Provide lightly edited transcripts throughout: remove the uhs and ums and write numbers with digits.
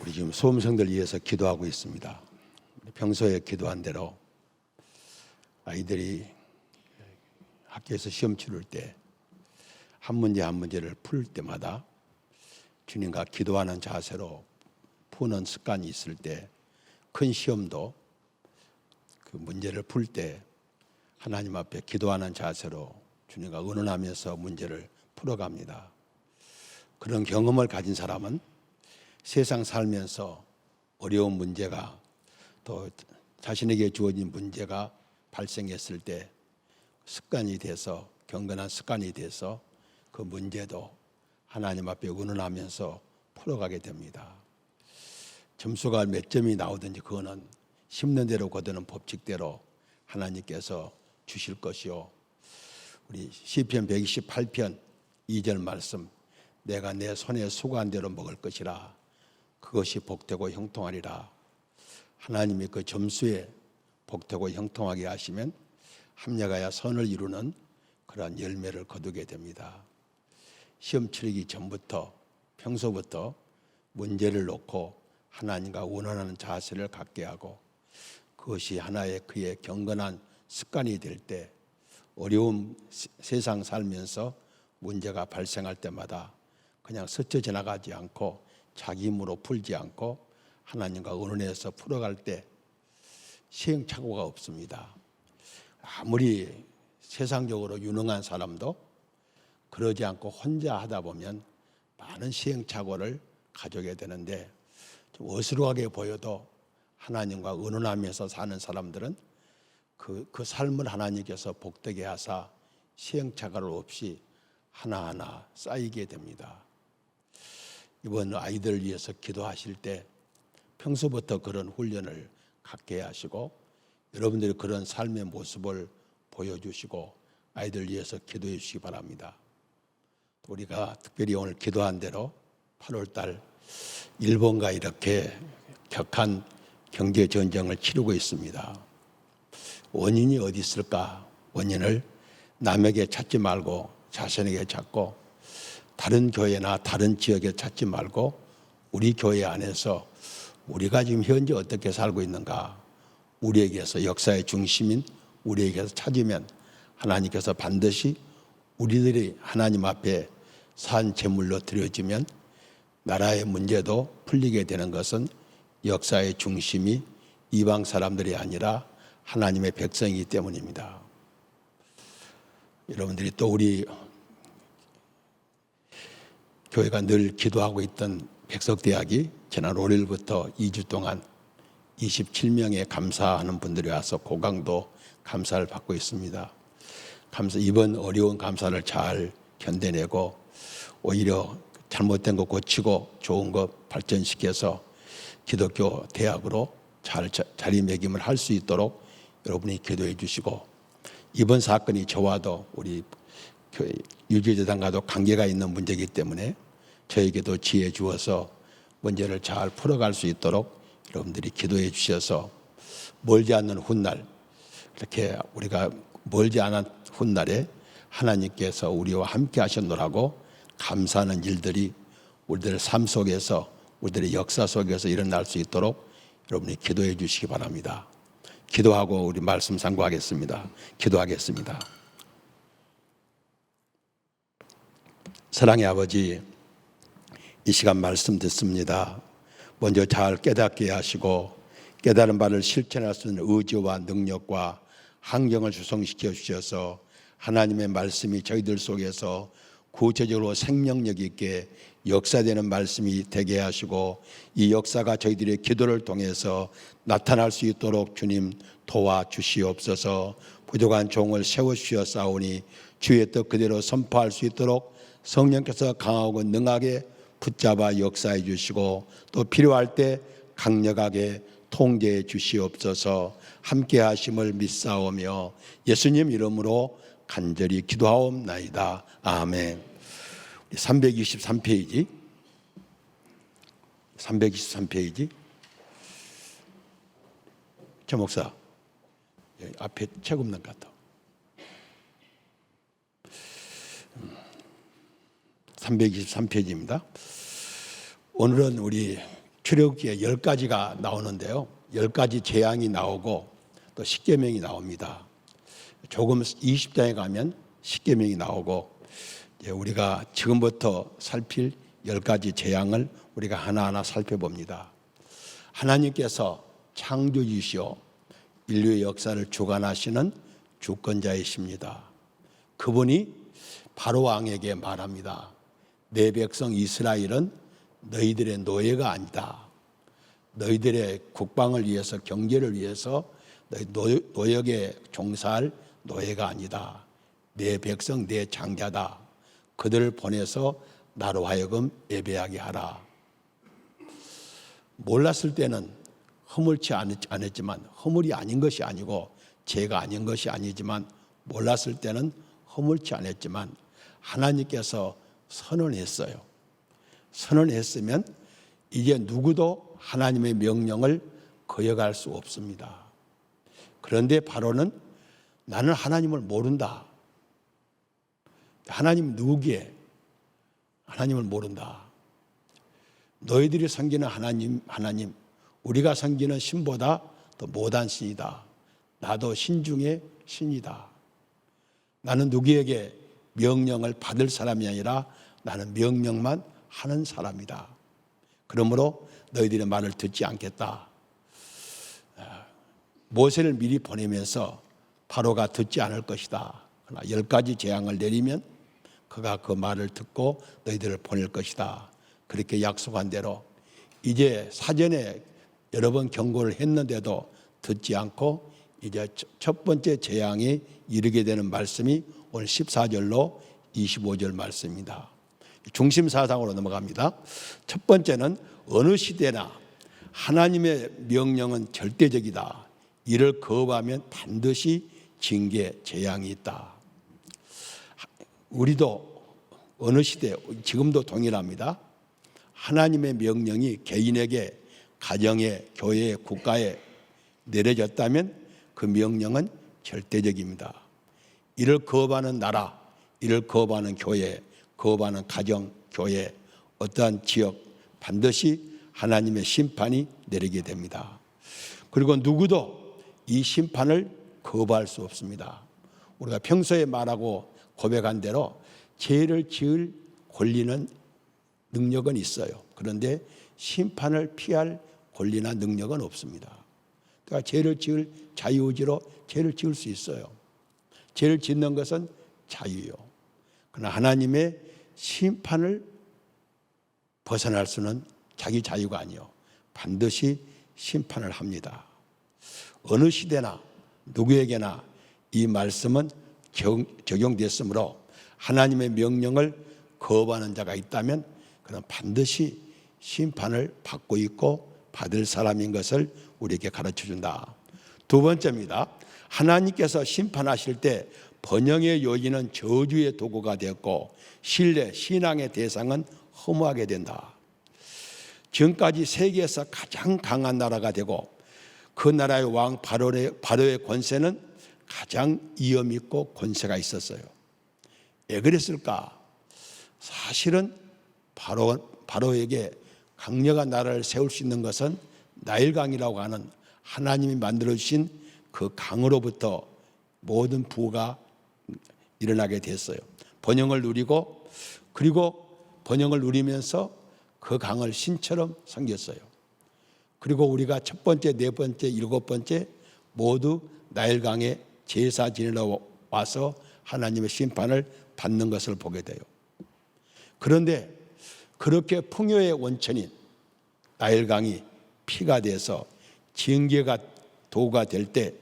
우리 지금 수험생들 위해서 기도하고 있습니다. 평소에 기도한 대로 아이들이 학교에서 시험 치를 때 한 문제 한 문제를 풀 때마다 주님과 기도하는 자세로 푸는 습관이 있을 때 큰 시험도 그 문제를 풀 때 하나님 앞에 기도하는 자세로 주님과 의논하면서 문제를 풀어갑니다. 그런 경험을 가진 사람은 세상 살면서 어려운 문제가 또 자신에게 주어진 문제가 발생했을 때 습관이 돼서 경건한 습관이 돼서 그 문제도 하나님 앞에 의논하면서 풀어가게 됩니다. 점수가 몇 점이 나오든지 그거는 심는 대로 거두는 법칙대로 하나님께서 주실 것이요. 우리 시편 128편 2절 말씀, 내가 내 손에 수고한 대로 먹을 것이라 그것이 복되고 형통하리라. 하나님이 그 점수에 복되고 형통하게 하시면 합력하여 선을 이루는 그러한 열매를 거두게 됩니다. 시험 치르기 전부터 평소부터 문제를 놓고 하나님과 원하는 자세를 갖게 하고 그것이 하나의 그의 경건한 습관이 될 때 어려운 세상 살면서 문제가 발생할 때마다 그냥 스쳐 지나가지 않고 자기 힘으로 풀지 않고 하나님과 의논해서 풀어갈 때 시행착오가 없습니다. 아무리 세상적으로 유능한 사람도 그러지 않고 혼자 하다 보면 많은 시행착오를 가져게 되는데 좀 어스루하게 보여도 하나님과 의논하면서 사는 사람들은 그 삶을 하나님께서 복되게 하사 시행착오를 없이 하나하나 쌓이게 됩니다. 이번 아이들 위해서 기도하실 때 평소부터 그런 훈련을 갖게 하시고 여러분들이 그런 삶의 모습을 보여주시고 아이들 위해서 기도해 주시기 바랍니다. 우리가 특별히 오늘 기도한 대로 8월달 일본과 이렇게 격한 경제 전쟁을 치르고 있습니다. 원인이 어디 있을까? 원인을 남에게 찾지 말고 자신에게 찾고 다른 교회나 다른 지역에 찾지 말고 우리 교회 안에서 우리가 지금 현재 어떻게 살고 있는가? 우리에게서 역사의 중심인 우리에게서 찾으면 하나님께서 반드시 우리들이 하나님 앞에 산 제물로 드려지면 나라의 문제도 풀리게 되는 것은 역사의 중심이 이방 사람들이 아니라 하나님의 백성이기 때문입니다. 여러분들이 또 우리 교회가 늘 기도하고 있던 백석대학이 지난 5일부터 2주 동안 27명의 감사하는 분들이 와서 고강도 감사를 받고 있습니다. 이번 어려운 감사를 잘 견뎌내고 오히려 잘못된 거 고치고 좋은 거 발전시켜서 기독교 대학으로 잘 자리매김을 할 수 있도록 여러분이 기도해 주시고 이번 사건이 저와도 우리 유교재단과도 관계가 있는 문제이기 때문에 저에게도 지혜 주어서 문제를 잘 풀어갈 수 있도록 여러분들이 기도해 주셔서 멀지 않는 훗날 이렇게 우리가 멀지 않은 훗날에 하나님께서 우리와 함께 하셨노라고 감사하는 일들이 우리들의 삶 속에서 우리들의 역사 속에서 일어날 수 있도록 여러분이 기도해 주시기 바랍니다. 기도하고 우리 말씀 상고하겠습니다. 기도하겠습니다. 사랑의 아버지, 이 시간 말씀 듣습니다. 먼저 잘 깨닫게 하시고 깨달은 바를 실천할 수 있는 의지와 능력과 환경을 조성시켜 주셔서 하나님의 말씀이 저희들 속에서 구체적으로 생명력 있게 역사되는 말씀이 되게 하시고 이 역사가 저희들의 기도를 통해서 나타날 수 있도록 주님 도와주시옵소서. 부족한 종을 세워주셨사오니 주의 뜻 그대로 선포할 수 있도록 성령께서 강하고 능하게 붙잡아 역사해 주시고 또 필요할 때 강력하게 통제해 주시옵소서. 함께 하심을 믿사오며 예수님 이름으로 간절히 기도하옵나이다. 아멘. 323페이지 저 목사 앞에 책 없는 것 같아. 323페이지입니다. 오늘은 우리 출애굽기에 10가지가 나오는데요. 10가지 재앙이 나오고 또 십계명이 나옵니다. 조금 20장에 가면 십계명이 나오고 우리가 지금부터 살필 10가지 재앙을 우리가 하나하나 살펴봅니다. 하나님께서 창조주시오 인류의 역사를 주관하시는 주권자이십니다. 그분이 바로 왕에게 말합니다. 내 백성 이스라엘은 너희들의 노예가 아니다. 너희들의 국방을 위해서 경제를 위해서 노역에 종사할 노예가 아니다. 내 백성 내 장자다. 그들을 보내서 나로 하여금 예배하게 하라. 몰랐을 때는 허물치 않았지만 허물이 아닌 것이 아니고 죄가 아닌 것이 아니지만 몰랐을 때는 허물치 않았지만 하나님께서 선언했어요. 선언했으면 이제 누구도 하나님의 명령을 거역할 수 없습니다. 그런데 바로는 나는 하나님을 모른다. 하나님 누구기에? 하나님을 모른다. 너희들이 섬기는 하나님, 우리가 섬기는 신보다 더 못한 신이다. 나도 신 중에 신이다. 나는 누구에게 명령을 받을 사람이 아니라 나는 명령만 하는 사람이다. 그러므로 너희들의 말을 듣지 않겠다. 모세를 미리 보내면서 바로가 듣지 않을 것이다. 그러나 10가지 재앙을 내리면 그가 그 말을 듣고 너희들을 보낼 것이다. 그렇게 약속한 대로 이제 사전에 여러 번 경고를 했는데도 듣지 않고 이제 첫 번째 재앙이 이르게 되는 말씀이 오늘 14절로 25절 말씀입니다. 중심 사상으로 넘어갑니다. 첫 번째는 어느 시대나 하나님의 명령은 절대적이다. 이를 거부하면 반드시 징계, 재앙이 있다. 우리도 어느 시대, 지금도 동일합니다. 하나님의 명령이 개인에게, 가정에, 교회에, 국가에 내려졌다면 그 명령은 절대적입니다. 이를 거부하는 나라, 이를 거부하는 교회, 거부하는 가정, 교회, 어떠한 지역 반드시 하나님의 심판이 내리게 됩니다. 그리고 누구도 이 심판을 거부할 수 없습니다. 우리가 평소에 말하고 고백한 대로 죄를 지을 권리는 능력은 있어요. 그런데 심판을 피할 권리나 능력은 없습니다. 그러니까 죄를 지을 자유의지로 죄를 지을 수 있어요. 죄를 짓는 것은 자유요. 그러나 하나님의 심판을 벗어날 수는 자기 자유가 아니요. 반드시 심판을 합니다. 어느 시대나 누구에게나 이 말씀은 적용됐으므로 하나님의 명령을 거부하는 자가 있다면 그는 반드시 심판을 받고 있고 받을 사람인 것을 우리에게 가르쳐준다. 두 번째입니다. 하나님께서 심판하실 때 번영의 요인은 저주의 도구가 되었고 신뢰, 신앙의 대상은 허무하게 된다. 지금까지 세계에서 가장 강한 나라가 되고 그 나라의 왕 바로의 권세는 가장 위험 있고 권세가 있었어요. 왜 그랬을까? 사실은 바로에게 강력한 나라를 세울 수 있는 것은 나일강이라고 하는 하나님이 만들어주신 그 강으로부터 모든 부가 일어나게 됐어요. 번영을 누리고 그리고 번영을 누리면서 그 강을 신처럼 섬겼어요. 그리고 우리가 첫 번째, 네 번째, 일곱 번째 모두 나일강에 제사 지내러 와서 하나님의 심판을 받는 것을 보게 돼요. 그런데 그렇게 풍요의 원천인 나일강이 피가 돼서 징계가 도가 될 때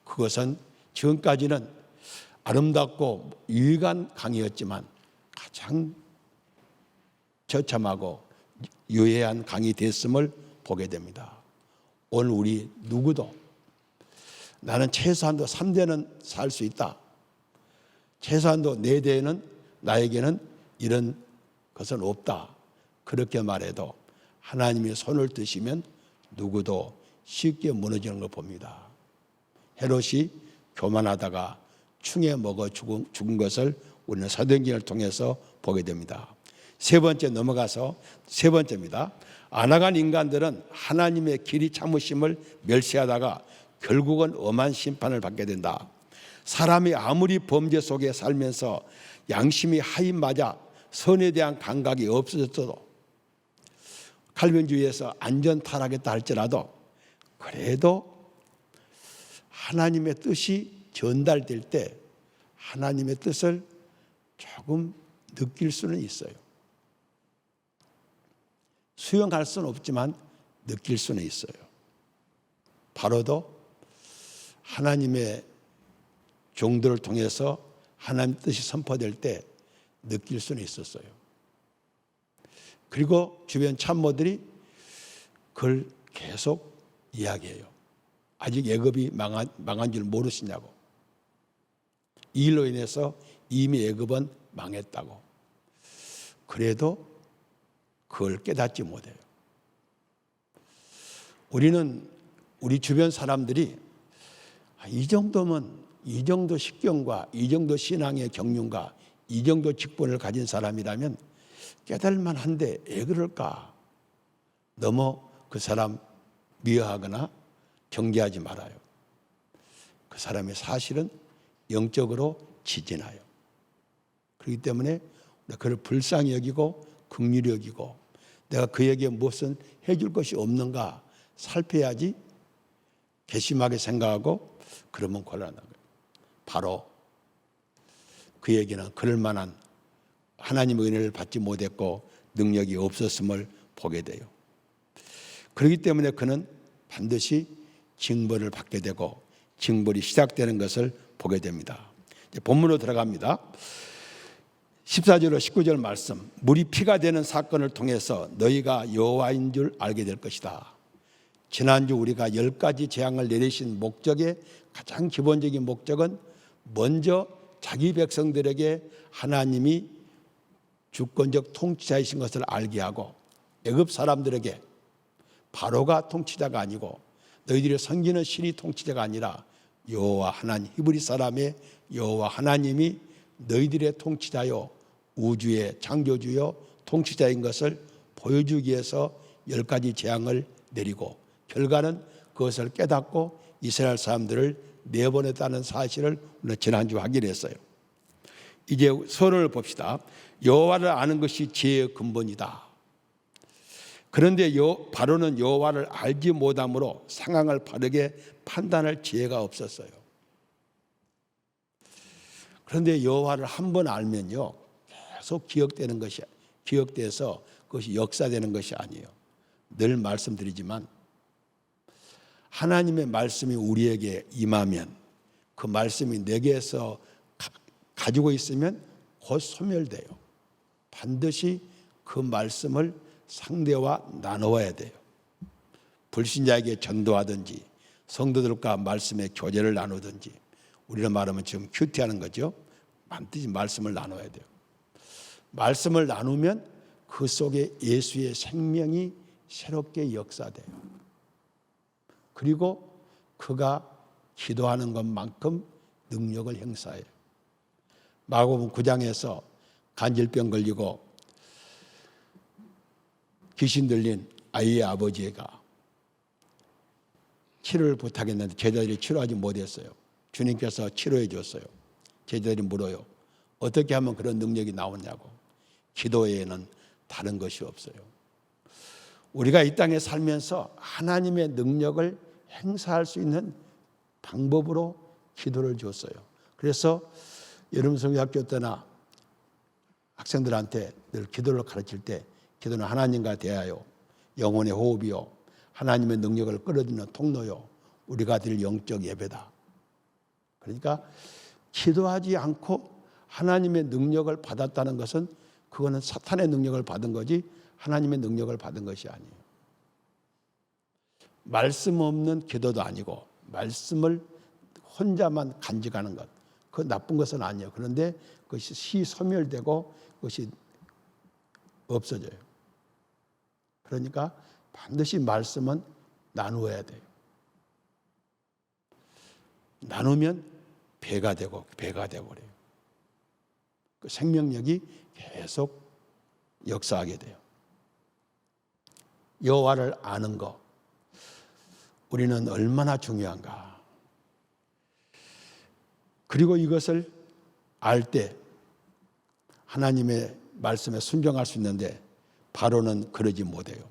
그것은 지금까지는 아름답고 유익한 강이었지만 가장 처참하고 유해한 강이 됐음을 보게 됩니다. 오늘 우리 누구도 나는 최소한도 3대는 살 수 있다. 최소한도 4대는 나에게는 이런 것은 없다. 그렇게 말해도 하나님이 손을 드시면 누구도 쉽게 무너지는 걸 봅니다. 헤롯이 교만하다가 충에 먹어 죽은 것을 우리는 사도행전을 통해서 보게 됩니다. 세 번째 넘어가서 세 번째입니다. 안 나간 인간들은 하나님의 길이 참으심을 멸시하다가 결국은 엄한 심판을 받게 된다. 사람이 아무리 범죄 속에 살면서 양심이 하인맞아 선에 대한 감각이 없어졌어도, 칼빈주의에서 안전 타락했다 할지라도 그래도 하나님의 뜻이 전달될 때 하나님의 뜻을 조금 느낄 수는 있어요. 수용할 수는 없지만 느낄 수는 있어요. 바로도 하나님의 종들을 통해서 하나님 뜻이 선포될 때 느낄 수는 있었어요. 그리고 주변 참모들이 그걸 계속 이야기해요. 아직 애굽이 망한 줄 모르시냐고. 이 일로 인해서 이미 애굽은 망했다고. 그래도 그걸 깨닫지 못해요. 우리는 우리 주변 사람들이 이 정도면, 이 정도 식견과 이 정도 신앙의 경륜과 이 정도 직분을 가진 사람이라면 깨달을만 한데 왜 그럴까? 너무 그 사람 미워하거나 경계하지 말아요. 그 사람이 사실은 영적으로 지진해요. 그렇기 때문에 그를 불쌍히 여기고 긍휼히 여기고 내가 그에게 무엇은 해줄 것이 없는가 살펴야지 괘씸하게 생각하고 그러면 곤란한 거예요. 바로 그에게는 그럴 만한 하나님의 은혜를 받지 못했고 능력이 없었음을 보게 돼요. 그렇기 때문에 그는 반드시 징벌을 받게 되고 징벌이 시작되는 것을 보게 됩니다. 이제 본문으로 들어갑니다. 14절로 19절 말씀. 물이 피가 되는 사건을 통해서 너희가 여호와인 줄 알게 될 것이다. 지난주 우리가 10가지 재앙을 내리신 목적의 가장 기본적인 목적은 먼저 자기 백성들에게 하나님이 주권적 통치자이신 것을 알게 하고 애굽 사람들에게 바로가 통치자가 아니고 너희들이 섬기는 신이 통치자가 아니라 여호와 하나님, 히브리 사람의 여호와 하나님이 너희들의 통치자요 우주의 창조주요 통치자인 것을 보여주기 위해서 10가지 재앙을 내리고 결과는 그것을 깨닫고 이스라엘 사람들을 내보냈다는 사실을 우리가 지난주 확인했어요. 이제 서론을 봅시다. 여호와를 아는 것이 지혜의 근본이다. 그런데 바로는 여호와를 알지 못함으로 상황을 바르게 판단할 지혜가 없었어요. 그런데 여호와를 한 번 알면요 계속 기억돼서 그것이 역사되는 것이 아니에요. 늘 말씀드리지만 하나님의 말씀이 우리에게 임하면 그 말씀이 내게서 가지고 있으면 곧 소멸돼요. 반드시 그 말씀을 상대와 나누어야 돼요. 불신자에게 전도하든지 성도들과 말씀의 교제를 나누든지 우리는 말하면 지금 큐티하는 거죠. 반드시 말씀을 나눠야 돼요. 말씀을 나누면 그 속에 예수의 생명이 새롭게 역사돼요. 그리고 그가 기도하는 것만큼 능력을 행사해요. 마가복음 9장에서 간질병 걸리고 귀신 들린 아이의 아버지가 치료를 부탁했는데 제자들이 치료하지 못했어요. 주님께서 치료해 줬어요. 제자들이 물어요. 어떻게 하면 그런 능력이 나오냐고. 기도 외에는 다른 것이 없어요. 우리가 이 땅에 살면서 하나님의 능력을 행사할 수 있는 방법으로 기도를 줬어요. 그래서 여름 성경학교 때나 학생들한테 늘 기도를 가르칠 때 기도는 하나님과 대하여 영혼의 호흡이요 하나님의 능력을 끌어들이는 통로요 우리가 드릴 영적 예배다. 그러니까 기도하지 않고 하나님의 능력을 받았다는 것은 그거는 사탄의 능력을 받은 거지 하나님의 능력을 받은 것이 아니에요. 말씀 없는 기도도 아니고 말씀을 혼자만 간직하는 것 그 나쁜 것은 아니에요. 그런데 그것이 소멸되고 그것이 없어져요. 그러니까 반드시 말씀은 나누어야 돼요. 나누면 배가 되고 그래요. 그 생명력이 계속 역사하게 돼요. 여호와를 아는 것, 우리는 얼마나 중요한가. 그리고 이것을 알 때 하나님의 말씀에 순종할 수 있는데 바로는 그러지 못해요.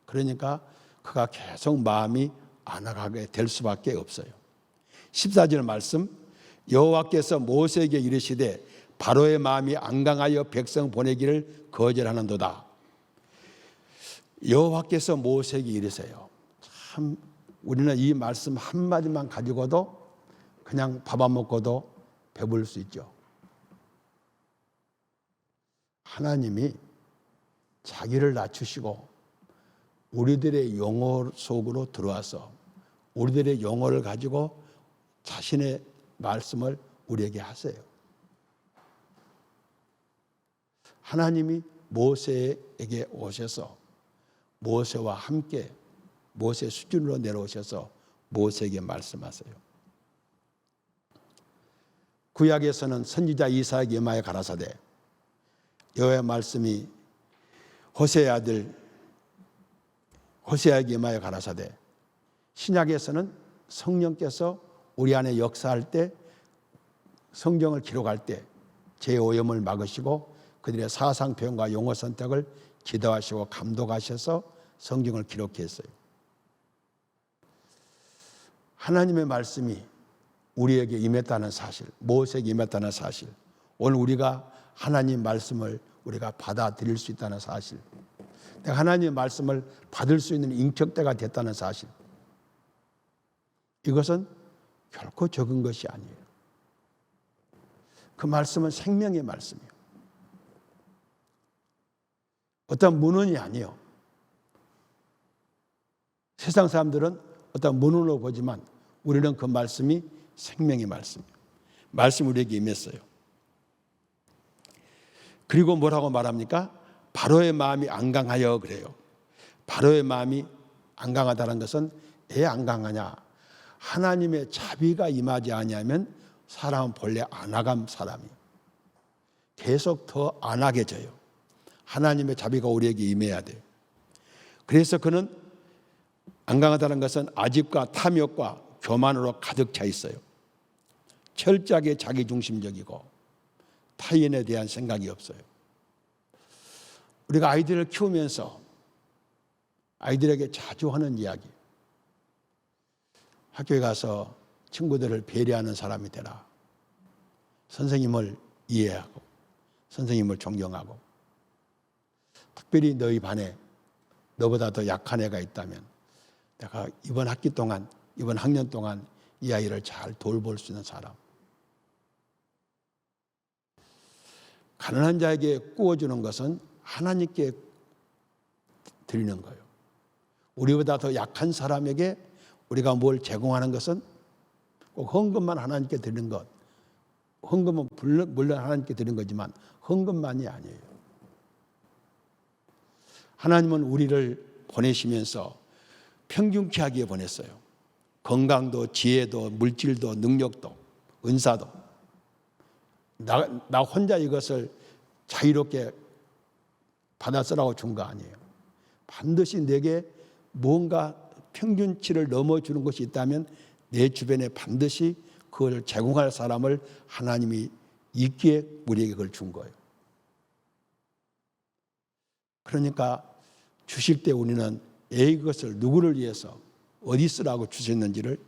그러니까 그가 계속 마음이 안 나가게 될 수밖에 없어요. 14절 말씀, 여호와께서 모세에게 이르시되 바로의 마음이 안 강하여 백성 보내기를 거절하는도다. 여호와께서 모세에게 이르세요. 참 우리는 이 말씀 한마디만 가지고도 그냥 밥 안 먹고도 배부를 수 있죠. 하나님이 자기를 낮추시고 우리들의 영혼 속으로 들어와서 우리들의 영혼을 가지고 자신의 말씀을 우리에게 하세요. 하나님이 모세에게 오셔서 모세와 함께 모세 수준으로 내려오셔서 모세에게 말씀하세요. 구약에서는 선지자 이사야에게 임하여 가라사대 여호와의 말씀이 호세의 아들 호세아에게 임하여 가라사대, 신약에서는 성령께서 우리 안에 역사할 때 성경을 기록할 때 제5염을 막으시고 그들의 사상 표현과 용어 선택을 기도하시고 감독하셔서 성경을 기록했어요. 하나님의 말씀이 우리에게 임했다는 사실, 모세에게 임했다는 사실, 오늘 우리가 하나님 말씀을 우리가 받아들일 수 있다는 사실, 내가 하나님의 말씀을 받을 수 있는 인격대가 됐다는 사실, 이것은 결코 적은 것이 아니에요. 그 말씀은 생명의 말씀이에요. 어떤 문헌이 아니에요. 세상 사람들은 어떤 문헌으로 보지만 우리는 그 말씀이 생명의 말씀이에요. 말씀이 우리에게 임했어요. 그리고 뭐라고 말합니까? 바로의 마음이 안 강하여 그래요. 바로의 마음이 안 강하다는 것은 왜 안 강하냐? 하나님의 자비가 임하지 아니하면 사람은 본래 안 나감 사람이 계속 더 안 하게 져요. 하나님의 자비가 우리에게 임해야 돼요. 그래서 그는 안 강하다는 것은 아집과 탐욕과 교만으로 가득 차 있어요. 철저하게 자기중심적이고 타인에 대한 생각이 없어요. 우리가 아이들을 키우면서 아이들에게 자주 하는 이야기, 학교에 가서 친구들을 배려하는 사람이 되라. 선생님을 이해하고 선생님을 존경하고, 특별히 너희 반에 너보다 더 약한 애가 있다면 내가 이번 학기 동안, 이번 학년 동안 이 아이를 잘 돌볼 수 있는 사람. 가난한 자에게 구워주는 것은 하나님께 드리는 거예요. 우리보다 더 약한 사람에게 우리가 뭘 제공하는 것은 꼭 헌금만 하나님께 드리는 것. 헌금은 물론 하나님께 드리는 거지만 헌금만이 아니에요. 하나님은 우리를 보내시면서 평균케 하기에 보냈어요. 건강도 지혜도 물질도 능력도 은사도. 나 혼자 이것을 자유롭게 받아 쓰라고 준 거 아니에요. 반드시 내게 뭔가 평균치를 넘어주는 것이 있다면 내 주변에 반드시 그걸 제공할 사람을 하나님이 있기에 우리에게 그걸 준 거예요. 그러니까 주실 때 우리는 이것을 누구를 위해서 어디 쓰라고 주셨는지를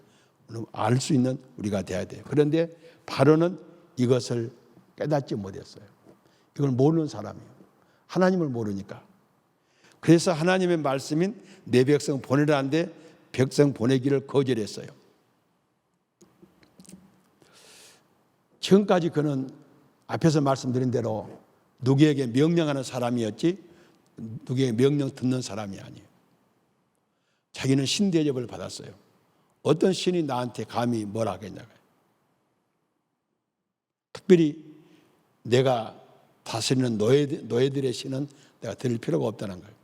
알 수 있는 우리가 돼야 돼요. 그런데 바로는 이것을 깨닫지 못했어요. 이걸 모르는 사람이에요. 하나님을 모르니까. 그래서 하나님의 말씀인 내 백성 보내라는데 백성 보내기를 거절했어요. 지금까지 그는 앞에서 말씀드린 대로 누구에게 명령하는 사람이었지 누구에게 명령 듣는 사람이 아니에요. 자기는 신 대접을 받았어요. 어떤 신이 나한테 감히 뭘 하겠냐고요. 특별히 내가 다스리는 노예들의 신은 내가 들을 필요가 없다는 거예요.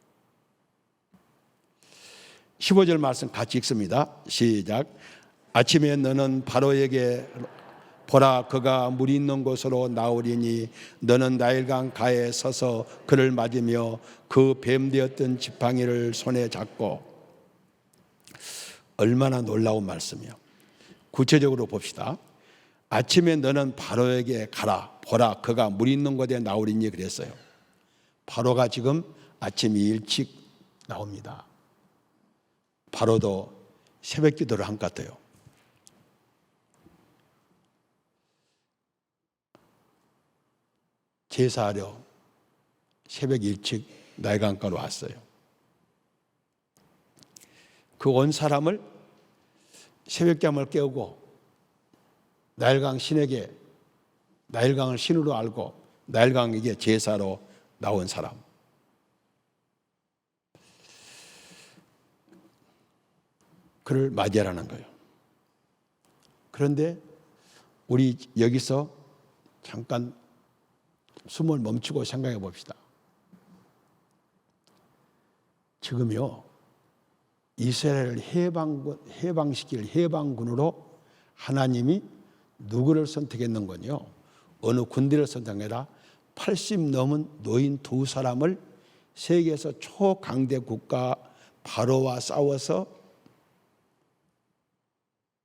15절 말씀 같이 읽습니다. 시작. 아침에 너는 바로에게 보라, 그가 물이 있는 곳으로 나오리니 너는 나일강 가에 서서 그를 맞으며 그 뱀되었던 지팡이를 손에 잡고. 얼마나 놀라운 말씀이요. 구체적으로 봅시다. 아침에 너는 바로에게 가라. 보라, 그가 물 있는 곳에 나오리니 그랬어요. 바로가 지금 아침 일찍 나옵니다. 바로도 새벽 기도를 한 것 같아요. 제사하려 새벽 일찍 나일강가로 왔어요. 그 온 사람을 새벽잠을 깨우고 나일강 신에게, 나일강을 신으로 알고 나일강에게 제사로 나온 사람. 그를 맞이하라는 거예요. 그런데 우리 여기서 잠깐 숨을 멈추고 생각해 봅시다. 지금요, 이스라엘을 해방시킬 해방군으로 하나님이 누구를 선택했는군요. 어느 군대를 선택해라. 80 넘은 노인 두 사람을 세계에서 초강대 국가 바로와 싸워서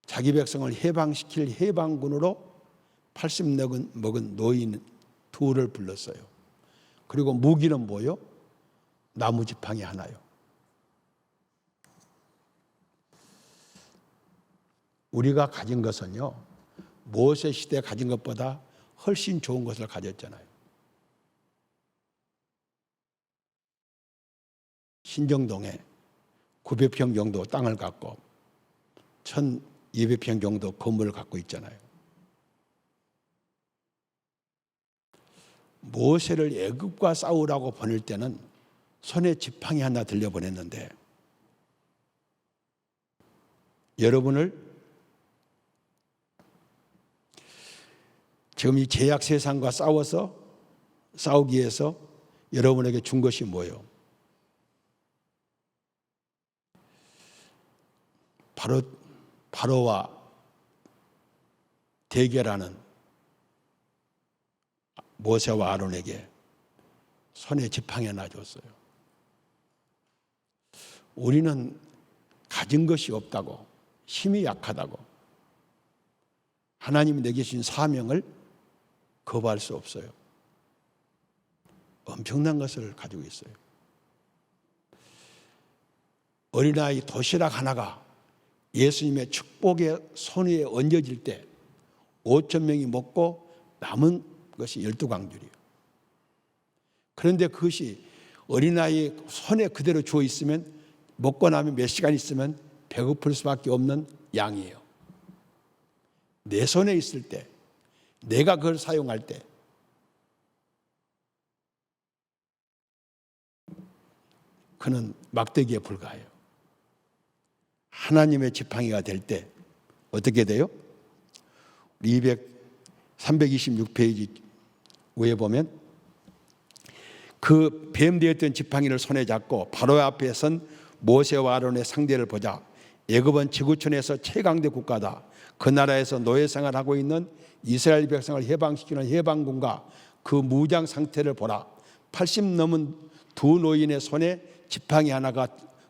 자기 백성을 해방시킬 해방군으로 80 먹은 노인 둘을 불렀어요. 그리고 무기는 뭐요? 나무 지팡이 하나요. 우리가 가진 것은요, 모세 시대에 가진 것보다 훨씬 좋은 것을 가졌잖아요. 신정동에 900평 정도 땅을 갖고 1200평 정도 건물을 갖고 있잖아요. 모세를 애굽과 싸우라고 보낼 때는 손에 지팡이 하나 들려보냈는데, 여러분을 지금 이 죄악 세상과 싸우기 위해서 여러분에게 준 것이 뭐예요? 바로와 대결하는 모세와 아론에게 손에 지팡이 하나 줬어요. 우리는 가진 것이 없다고, 힘이 약하다고 하나님이 내게 주신 사명을 거부할 수 없어요. 엄청난 것을 가지고 있어요. 어린아이 도시락 하나가 예수님의 축복의 손 위에 얹어질 때 5,000명이 먹고 남은 것이 12광줄이에요. 그런데 그것이 어린아이 손에 그대로 주어 있으면, 먹고 나면 몇 시간 있으면 배고플 수밖에 없는 양이에요. 내 손에 있을 때, 내가 그걸 사용할 때 그는 막대기에 불과해요. 하나님의 지팡이가 될 때 어떻게 돼요? 326페이지 위에 보면 그 뱀되었던 지팡이를 손에 잡고 바로 앞에 선 모세와 아론의 상대를 보자. 애굽은 지구촌에서 최강대 국가다. 그 나라에서 노예생활을 하고 있는 이스라엘 백성을 해방시키는 해방군과 그 무장 상태를 보라. 80 넘은 두 노인의 손에 지팡이 하나가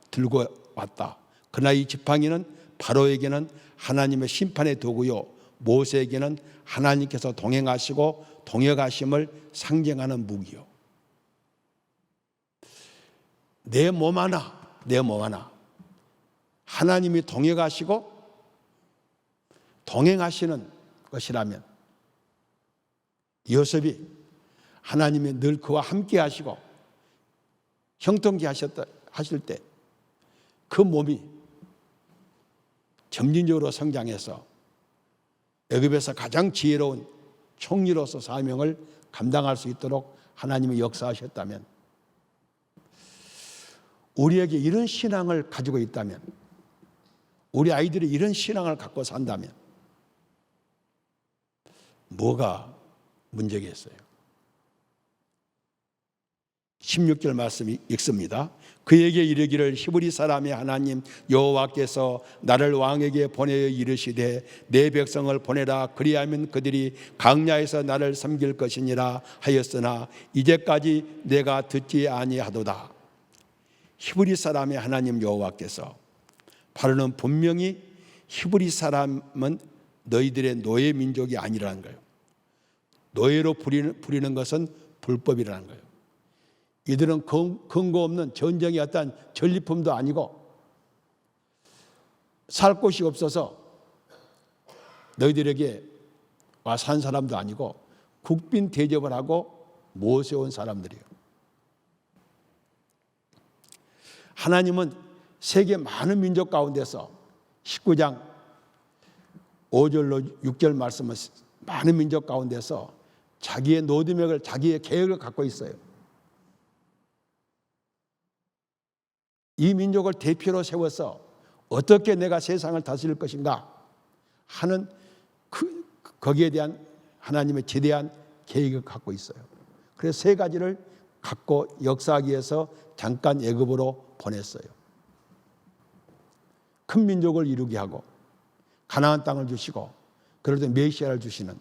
들고 왔다. 그러나 이 지팡이는 바로에게는 하나님의 심판의 도구요, 모세에게는 하나님께서 동행하시고 동역하심을 상징하는 무기요. 내 몸 하나 하나님이 동역하시고 동행하시는 것이라면, 요셉이 하나님이 늘 그와 함께 하시고 형통케 하실 때 그 몸이 점진적으로 성장해서 애굽에서 가장 지혜로운 총리로서 사명을 감당할 수 있도록 하나님이 역사하셨다면, 우리에게 이런 신앙을 가지고 있다면, 우리 아이들이 이런 신앙을 갖고 산다면 뭐가 문제겠어요? 16절 말씀 읽습니다. 그에게 이르기를 히브리 사람의 하나님 여호와께서 나를 왕에게 보내어 이르시되 내 백성을 보내라 그리하면 그들이 광야에서 나를 섬길 것이니라 하였으나 이제까지 내가 듣지 아니하도다. 히브리 사람의 하나님 여호와께서, 바로는 분명히 히브리 사람은 너희들의 노예 민족이 아니라는 거예요. 노예로 부리는 것은 불법이라는 거예요. 이들은 근거 없는 전쟁의 어떤 전리품도 아니고 살 곳이 없어서 너희들에게 와 산 사람도 아니고 국빈 대접을 하고 모세온 사람들이에요. 하나님은 세계 많은 민족 가운데서 19장 5절로 6절 말씀은 많은 민족 가운데서 자기의 노드맥을, 자기의 계획을 갖고 있어요. 이 민족을 대표로 세워서 어떻게 내가 세상을 다스릴 것인가 하는 거기에 대한 하나님의 지대한 계획을 갖고 있어요. 그래서 세 가지를 갖고 역사하기 위해서 잠깐 애굽으로 보냈어요. 큰 민족을 이루게 하고 가나안 땅을 주시고 그럴 때 메시아를 주시는,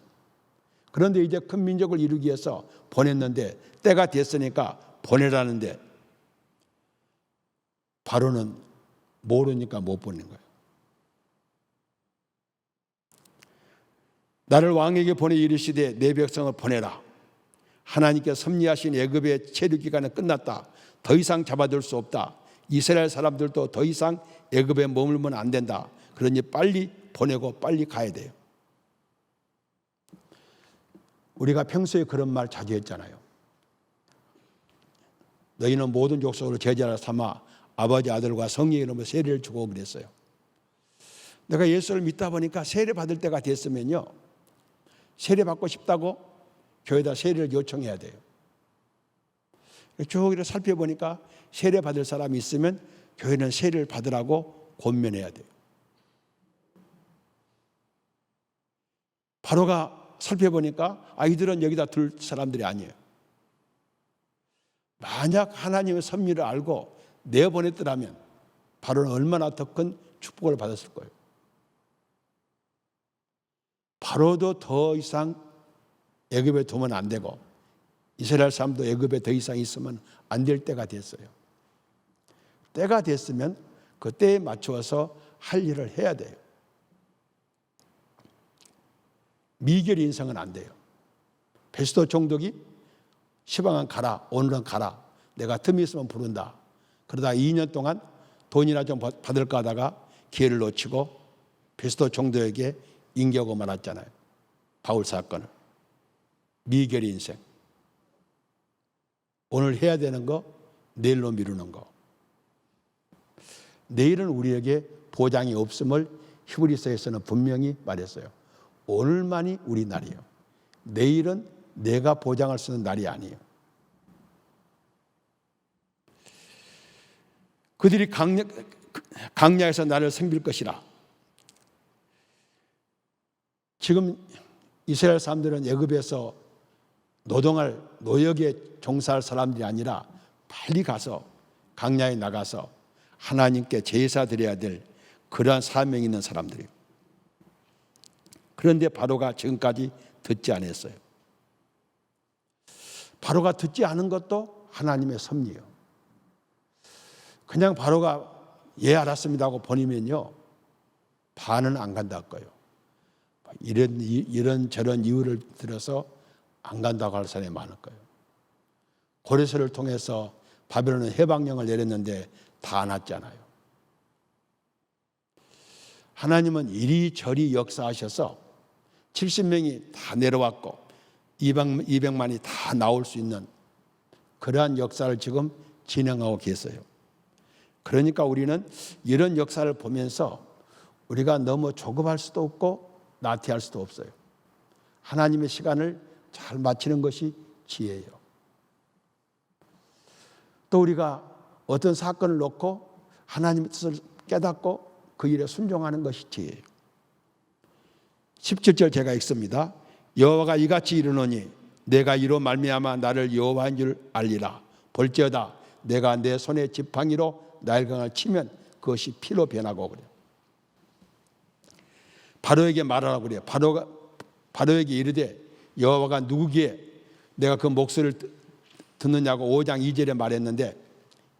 그런데 이제 큰 민족을 이루기 위해서 보냈는데 때가 됐으니까 보내라는데 바로는 모르니까 못 보낸 거예요. 나를 왕에게 보내 이르시되 내 백성을 보내라. 하나님께 섭리하신 애굽의 체류 기간은 끝났다. 더 이상 잡아둘 수 없다. 이스라엘 사람들도 더 이상 애굽에 머물면 안 된다. 그러니 빨리 보내고 빨리 가야 돼요. 우리가 평소에 그런 말 자주 했잖아요. 너희는 모든 족속으로 제자를 삼아 아버지 아들과 성령의 이름으로 세례를 주고 그랬어요. 내가 예수를 믿다 보니까 세례 받을 때가 됐으면요, 세례 받고 싶다고 교회에다 세례를 요청해야 돼요. 쭉 이렇게 살펴보니까 세례 받을 사람이 있으면 교회는 세례를 받으라고 권면해야 돼요. 바로가 살펴보니까 이들은 여기다 둘 사람들이 아니에요. 만약 하나님의 섭리를 알고 내보냈더라면 바로는 얼마나 더 큰 축복을 받았을 거예요. 바로도 더 이상 애굽에 두면 안 되고 이스라엘 사람도 애굽에 더 이상 있으면 안 될 때가 됐어요. 때가 됐으면 그 때에 맞추어서 할 일을 해야 돼요. 미결 인생은 안 돼요. 베스도 총독이 시방은 가라, 오늘은 가라, 내가 틈이 있으면 부른다. 그러다 2년 동안 돈이나 좀 받을까 하다가 기회를 놓치고 베스도 총독에게 인계하고 말았잖아요. 바울 사건을. 미결 인생. 오늘 해야 되는 거 내일로 미루는 거. 내일은 우리에게 보장이 없음을 히브리서에서는 분명히 말했어요. 오늘만이 우리 날이에요. 내일은 내가 보장할 수 있는 날이 아니에요. 그들이 광야에서 나를 섬길 것이라. 지금 이스라엘 사람들은 애굽에서 노동할 노역에 종사할 사람들이 아니라 빨리 가서 광야에 나가서 하나님께 제사 드려야 될 그러한 사명이 있는 사람들이에요. 그런데 바로가 지금까지 듣지 않았어요. 바로가 듣지 않은 것도 하나님의 섭리예요. 그냥 바로가 예 알았습니다 하고 보내면요, 반은 안 간다 할 거예요. 이런 저런 이유를 들어서 안 간다고 할 사람이 많을 거예요. 고레스를 통해서 바벨론은 해방령을 내렸는데 다 안 왔잖아요. 하나님은 이리저리 역사하셔서 70명이 다 내려왔고 200만이 다 나올 수 있는 그러한 역사를 지금 진행하고 계세요. 그러니까 우리는 이런 역사를 보면서 우리가 너무 조급할 수도 없고 나태할 수도 없어요. 하나님의 시간을 잘 마치는 것이 지혜예요. 또 우리가 어떤 사건을 놓고 하나님의 뜻을 깨닫고 그 일에 순종하는 것이 지혜예요. 17절 제가 읽습니다. 여호와가 이같이 이르노니 내가 이로 말미암아 나를 여호와인 줄 알리라. 볼지어다 내가 내 손의 지팡이로 나일강을 치면 그것이 피로 변하고 그래. 바로에게 말하라고 그래요. 바로에게 이르되 여호와가 누구기에 내가 그 목소리를 듣느냐고 5장 2절에 말했는데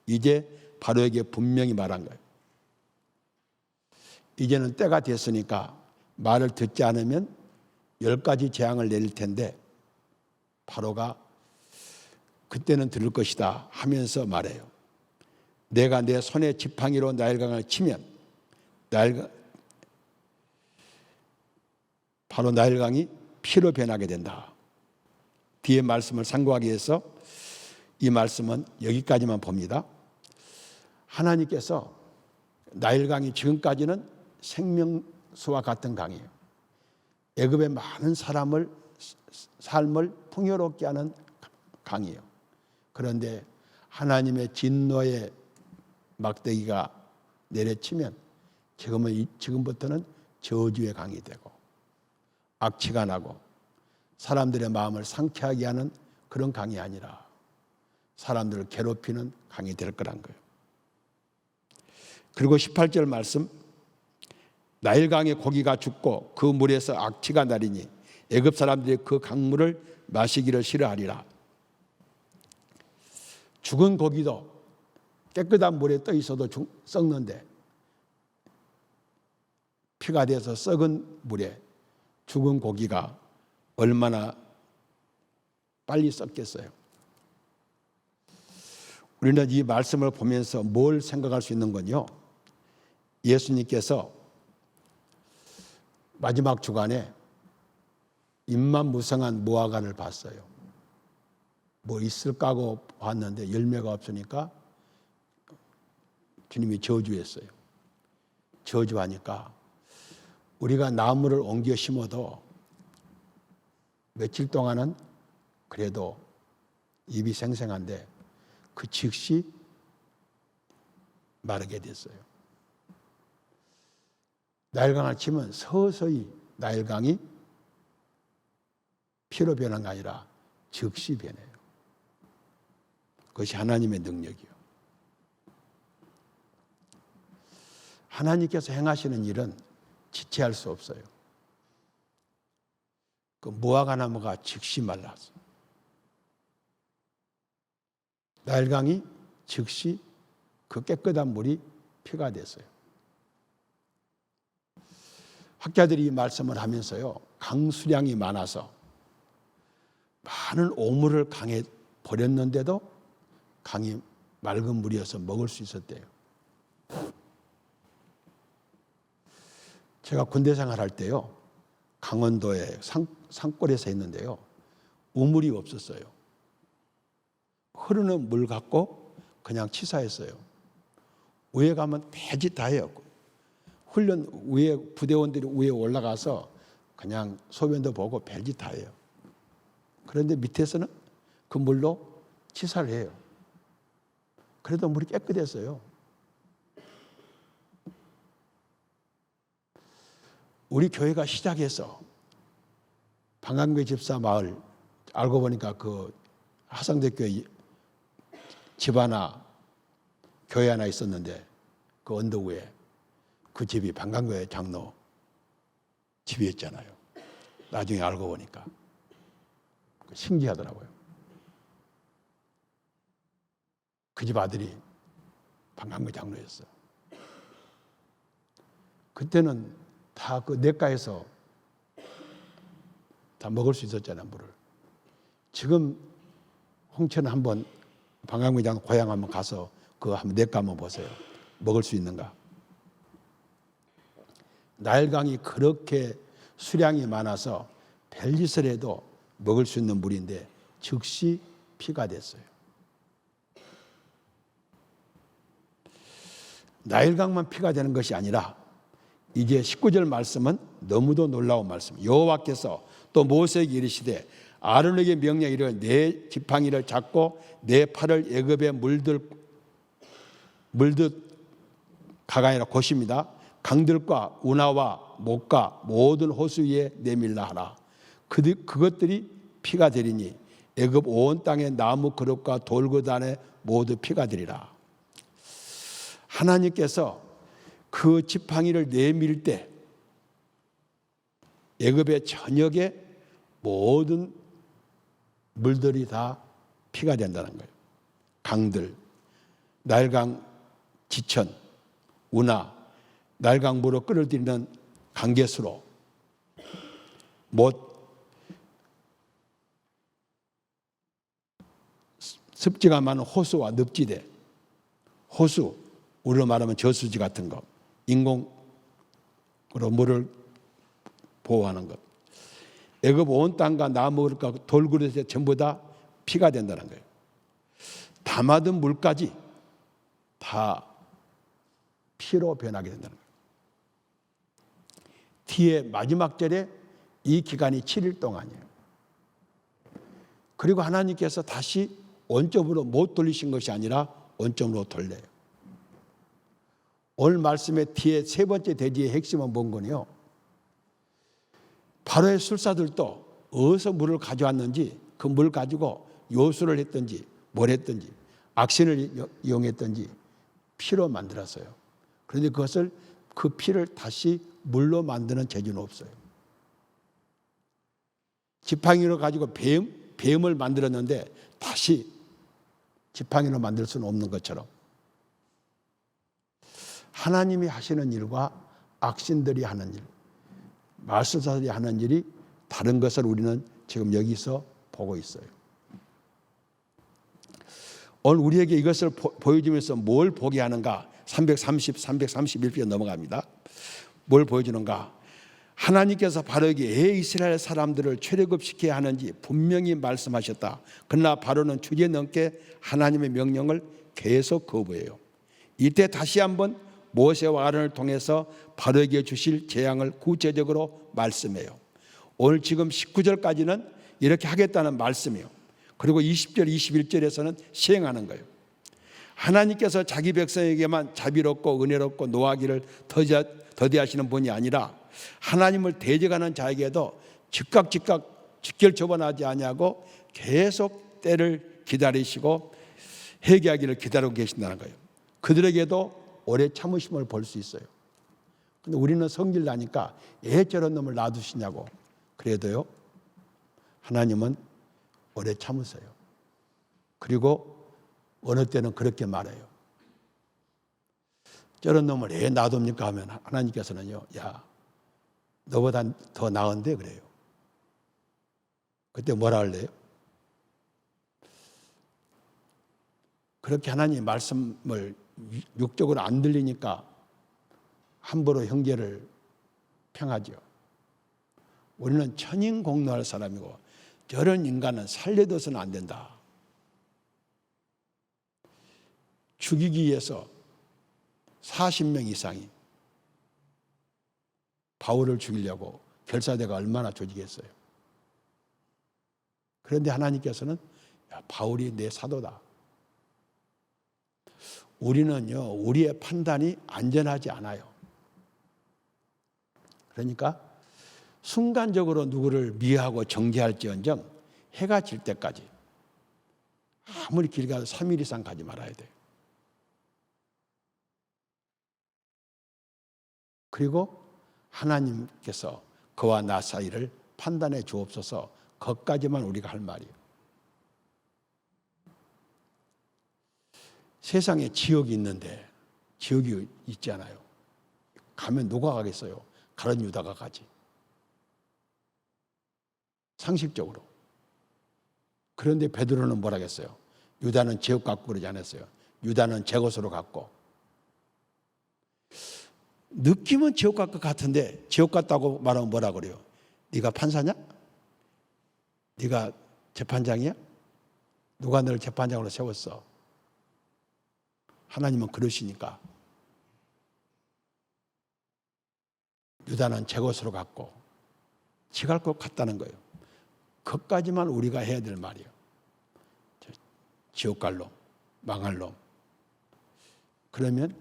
이제 바로에게 분명히 말한 거예요. 이제는 때가 됐으니까 말을 듣지 않으면 10가지 재앙을 내릴 텐데 바로가 그때는 들을 것이다 하면서 말해요. 내가 내 손의 지팡이로 나일강을 치면 바로 나일강이 피로 변하게 된다. 뒤에 말씀을 상고하기 위해서 이 말씀은 여기까지만 봅니다. 하나님께서 나일강이 지금까지는 생명수와 같은 강이에요. 애굽의 많은 사람을 삶을 풍요롭게 하는 강이에요. 그런데 하나님의 진노의 막대기가 내려치면 지금부터는 저주의 강이 되고 악취가 나고 사람들의 마음을 상쾌하게 하는 그런 강이 아니라 사람들을 괴롭히는 강이 될 거란 거예요. 그리고 18절 말씀 나일강의 고기가 죽고 그 물에서 악취가 나리니 애굽 사람들이 그 강물을 마시기를 싫어하리라. 죽은 고기도 깨끗한 물에 떠 있어도 썩는데 피가 돼서 썩은 물에 죽은 고기가 얼마나 빨리 썩겠어요. 우리는 이 말씀을 보면서 뭘 생각할 수 있는 건요, 예수님께서 마지막 주간에 입만무성한 무화과를 봤어요. 뭐 있을까 하고 봤는데 열매가 없으니까 주님이 저주했어요. 저주하니까 우리가 나무를 옮겨 심어도 며칠 동안은 그래도 잎이 생생한데 그 즉시 마르게 됐어요. 나일강을 치면 서서히 나일강이 피로 변한 게 아니라 즉시 변해요. 그것이 하나님의 능력이요. 하나님께서 행하시는 일은 지체할 수 없어요. 그 무화과 나무가 즉시 말랐어요. 나일강이 즉시 그 깨끗한 물이 피가 됐어요. 학자들이 이 말씀을 하면서요, 강수량이 많아서 많은 오물을 강에 버렸는데도 강이 맑은 물이어서 먹을 수 있었대요. 제가 군대 생활할 때요, 강원도의 산골에서 했는데요, 우물이 없었어요. 흐르는 물 갖고 그냥 치사했어요. 위에 가면 배지 다 해요. 훈련 위에 부대원들이 위에 올라가서 그냥 소변도 보고 별짓 다 해요. 그런데 밑에서는 그 물로 치사를 해요. 그래도 물이 깨끗했어요. 우리 교회가 시작해서 방광교 집사 마을 알고 보니까 그 하성대교회 집 하나 교회 하나 있었는데 그 언덕 위에 그 집이 방광교회 장로 집이었잖아요. 나중에 알고 보니까 신기하더라고요. 그 집 아들이 방광교 장로였어. 그때는 다 그 냇가에서 다 먹을 수 있었잖아요, 물을. 지금 홍천에 한번 방광교 장로 고향 한번 가서 그 한번 냇가 한번 보세요. 먹을 수 있는가? 나일강이 그렇게 수량이 많아서 별짓을 해도 먹을 수 있는 물인데 즉시 피가 됐어요. 나일강만 피가 되는 것이 아니라 이제 19절 말씀은 너무도 놀라운 말씀. 여호와께서 또 모세에게 이르시되 아론에게 명령하여 이르되 내 지팡이를 잡고 내 팔을 애굽에 물듯 가까이라 곳입니다. 강들과 운하와 목과 모든 호수 위에 내밀라 하라. 그것들이 피가 되리니 애굽 온 땅의 나무 그릇과 돌그단에 모두 피가 되리라. 하나님께서 그 지팡이를 내밀 때 애굽의 전역의 모든 물들이 다 피가 된다는 거예요. 강들, 나일강 지천, 운하, 나일강물로 끌어들이는 강개수로, 못, 습지가 많은 호수와 늪지대, 호수, 우리로 말하면 저수지 같은 것, 인공으로 물을 보호하는 것, 애굽 온 땅과 나무가 돌그릇에 전부 다 피가 된다는 거예요. 담아둔 물까지 다 피로 변하게 된다는 거예요. 뒤에 마지막 절에 이 기간이 7일 동안이에요. 그리고 하나님께서 다시 원점으로 못 돌리신 것이 아니라 원점으로 돌려요. 오늘 말씀의 뒤에 세 번째 대지의 핵심은 뭔거요? 바로의 술사들도 어디서 물을 가져왔는지 그 물 가지고 요술을 했든지 뭘 했든지 악신을 이용했든지 피로 만들었어요. 그런데 그것을 그 피를 다시 물로 만드는 재주는 없어요. 지팡이로 가지고 뱀을 만들었는데 다시 지팡이로 만들 수는 없는 것처럼 하나님이 하시는 일과 악신들이 하는 일, 말술사들이 하는 일이 다른 것을 우리는 지금 여기서 보고 있어요. 오늘 우리에게 이것을 보여주면서 뭘 보게 하는가? 331편 넘어갑니다. 뭘 보여주는가? 하나님께서 바로에게 왜 이스라엘 사람들을 출애굽시켜야 하는지 분명히 말씀하셨다. 그러나 바로는 주제넘게 하나님의 명령을 계속 거부해요. 이때 다시 한번 모세와 아론을 통해서 바로에게 주실 재앙을 구체적으로 말씀해요. 오늘 지금 19절까지는 이렇게 하겠다는 말씀이에요. 그리고 20절, 21절에서는 시행하는 거예요. 하나님께서 자기 백성에게만 자비롭고 은혜롭고 노하기를 더디하시는 분이 아니라 하나님을 대적하는 자에게도 즉각 직결 처분하지 아니하고 계속 때를 기다리시고 회개하기를 기다리고 계신다는 거예요. 그들에게도 오래 참으심을 볼 수 있어요. 근데 우리는 성질 나니까 왜 저런 놈을 놔두시냐고. 그래도요, 하나님은 오래 참으세요. 그리고 어느 때는 그렇게 말해요. 저런 놈을 왜 놔둡니까 하면 하나님께서는요, 야, 너보다 더 나은데 그래요. 그때 뭐라 할래요? 그렇게 하나님 말씀을 육적으로 안 들리니까 함부로 형제를 평하죠. 우리는 천인공노할 사람이고 저런 인간은 살려둬서는 안 된다. 죽이기 위해서 40명 이상이 바울을 죽이려고 결사대가 얼마나 조직했어요. 그런데 하나님께서는 야, 바울이 내 사도다. 우리는요, 우리의 판단이 안전하지 않아요. 그러니까 순간적으로 누구를 미워하고 정죄할지언정 해가 질 때까지 아무리 길게 가도 3일 이상 가지 말아야 돼요. 그리고 하나님께서 그와 나 사이를 판단해 주옵소서, 거기까지만 우리가 할 말이에요. 세상에 지옥이 있는데 지옥이 있잖아요. 가면 누가 가겠어요? 가룟 유다가 가지. 상식적으로. 그런데 베드로는 뭐라 했어요? 유다는 지옥 갔고 그러지 않았어요. 유다는 제 것으로 갔고. 느낌은 지옥 갈 것 같은데 지옥 갔다고 말하면 뭐라 그래요? 네가 판사냐? 네가 재판장이야? 누가 너를 재판장으로 세웠어? 하나님은 그러시니까 유다는 제 것으로 갔고 지갈 것 같다는 거예요. 그것까지만 우리가 해야 될 말이에요. 지옥 갈 놈, 망할 놈. 그러면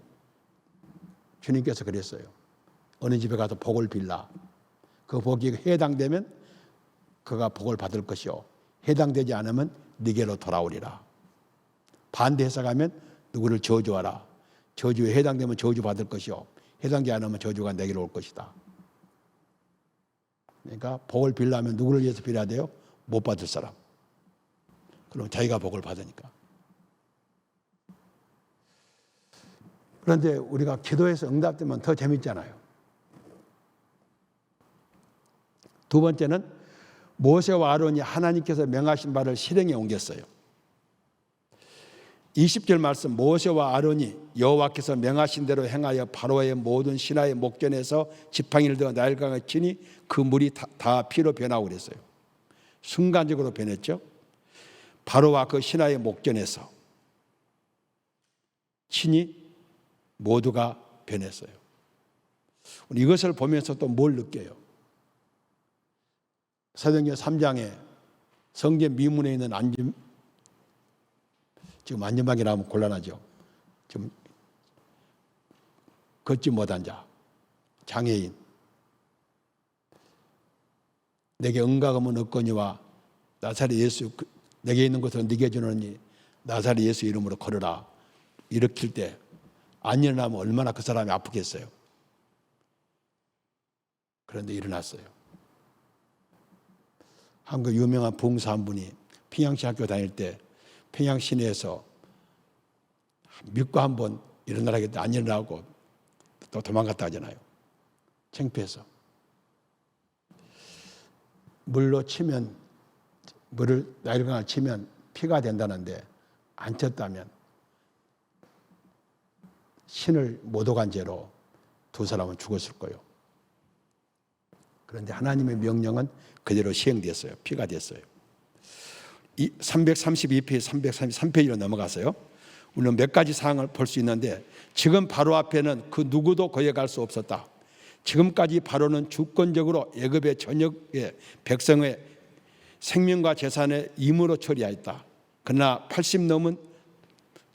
주님께서 그랬어요. 어느 집에 가서 복을 빌라. 그 복이 해당되면 그가 복을 받을 것이요, 해당되지 않으면 네게로 돌아오리라. 반대 해석하면 누구를 저주하라. 저주에 해당되면 저주 받을 것이요, 해당되지 않으면 저주가 내게로 올 것이다. 그러니까 복을 빌려면 누구를 위해서 빌어야 돼요? 못 받을 사람. 그럼 자기가 복을 받으니까. 그런데 우리가 기도해서 응답되면 더 재밌잖아요. 두 번째는 모세와 아론이 하나님께서 명하신 바를 실행에 옮겼어요. 20절 말씀, 모세와 아론이 여호와께서 명하신 대로 행하여 바로의 모든 신하의 목전에서 지팡이를 들어 나일강을 치니 그 물이 다 피로 변하고 그랬어요. 순간적으로 변했죠. 바로와 그 신하의 목전에서 치니 모두가 변했어요. 이것을 보면서 또 뭘 느껴요? 사도행전 3장에 성전 미문에 있는 지금 안전막이라 하면 곤란하죠. 지금 걷지 못한 자, 장애인, 내게 응가금은 없거니와 나사렛 예수 내게 있는 것을 네게 주노니 나사렛 예수 이름으로 걸으라. 일으킬 때 안 일어나면 얼마나 그 사람이 아프겠어요. 그런데 일어났어요. 한국 유명한 봉사 한 분이 평양시 학교 다닐 때 평양 시내에서 믿고 한번 일어나라 했더니 안 일어나고 또 도망갔다 하잖아요. 창피해서. 물로 치면, 물을 나일강을 치면 피가 된다는데 안 쳤다면 신을 모독한 죄로 두 사람은 죽었을 거예요. 그런데 하나님의 명령은 그대로 시행됐어요. 피가 됐어요. 332페이지, 333페이지로 넘어가서요. 우리는 몇 가지 사항을 볼 수 있는데, 지금 바로 앞에는 그 누구도 거역할 수 없었다. 지금까지 바로는 주권적으로 애굽의 전역의 백성의 생명과 재산의 임무로 처리하였다. 그러나 80 넘은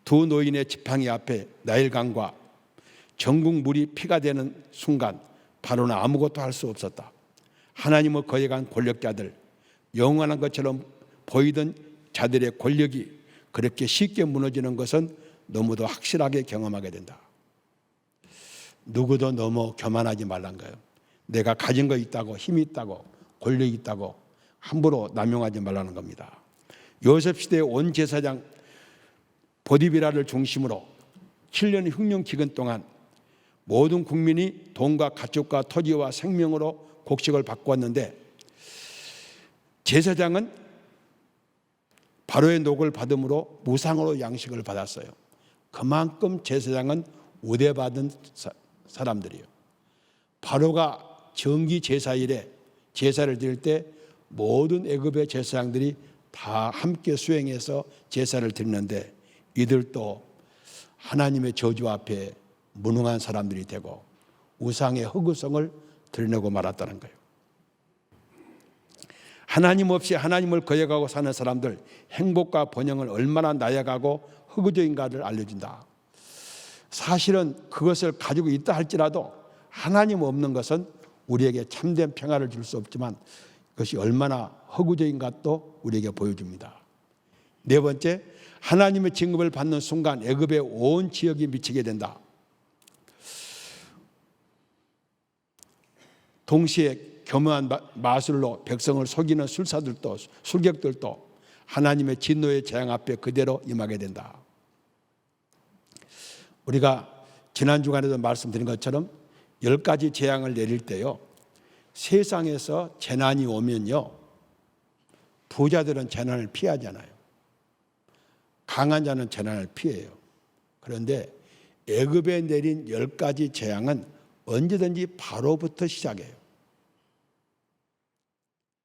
두 노인의 지팡이 앞에 나일강과 전국 물이 피가 되는 순간 바로는 아무것도 할 수 없었다. 하나님을 거역한 권력자들, 영원한 것처럼 보이던 자들의 권력이 그렇게 쉽게 무너지는 것은 너무도 확실하게 경험하게 된다. 누구도 너무 교만하지 말란 거예요. 내가 가진 거 있다고, 힘이 있다고, 권력이 있다고 함부로 남용하지 말라는 겁니다. 요셉 시대의 온 제사장 보디비라를 중심으로 7년 흉년 기간 동안 모든 국민이 돈과 가축과 토지와 생명으로 곡식을 받고 왔는데, 제사장은 바로의 녹을 받음으로 무상으로 양식을 받았어요. 그만큼 제사장은 우대받은 사람들이에요. 바로가 정기 제사일에 제사를 드릴 때 모든 애굽의 제사장들이 다 함께 수행해서 제사를 드리는데, 이들도 하나님의 저주 앞에 무능한 사람들이 되고 우상의 허구성을 드러내고 말았다는 거예요. 하나님 없이 하나님을 거역하고 사는 사람들, 행복과 번영을 얼마나 나약하고 허구적인가를 알려준다. 사실은 그것을 가지고 있다 할지라도 하나님 없는 것은 우리에게 참된 평화를 줄 수 없지만 그것이 얼마나 허구적인가 또 우리에게 보여줍니다. 네 번째, 하나님의 징급을 받는 순간 애굽의 온 지역이 미치게 된다. 동시에 교묘한 마술로 백성을 속이는 술사들도, 술객들도 하나님의 진노의 재앙 앞에 그대로 임하게 된다. 우리가 지난 주간에도 말씀드린 것처럼 10가지 재앙을 내릴 때요, 세상에서 재난이 오면요, 부자들은 재난을 피하잖아요. 강한 자는 재난을 피해요. 그런데 애굽에 내린 10가지 재앙은 언제든지 바로부터 시작해요.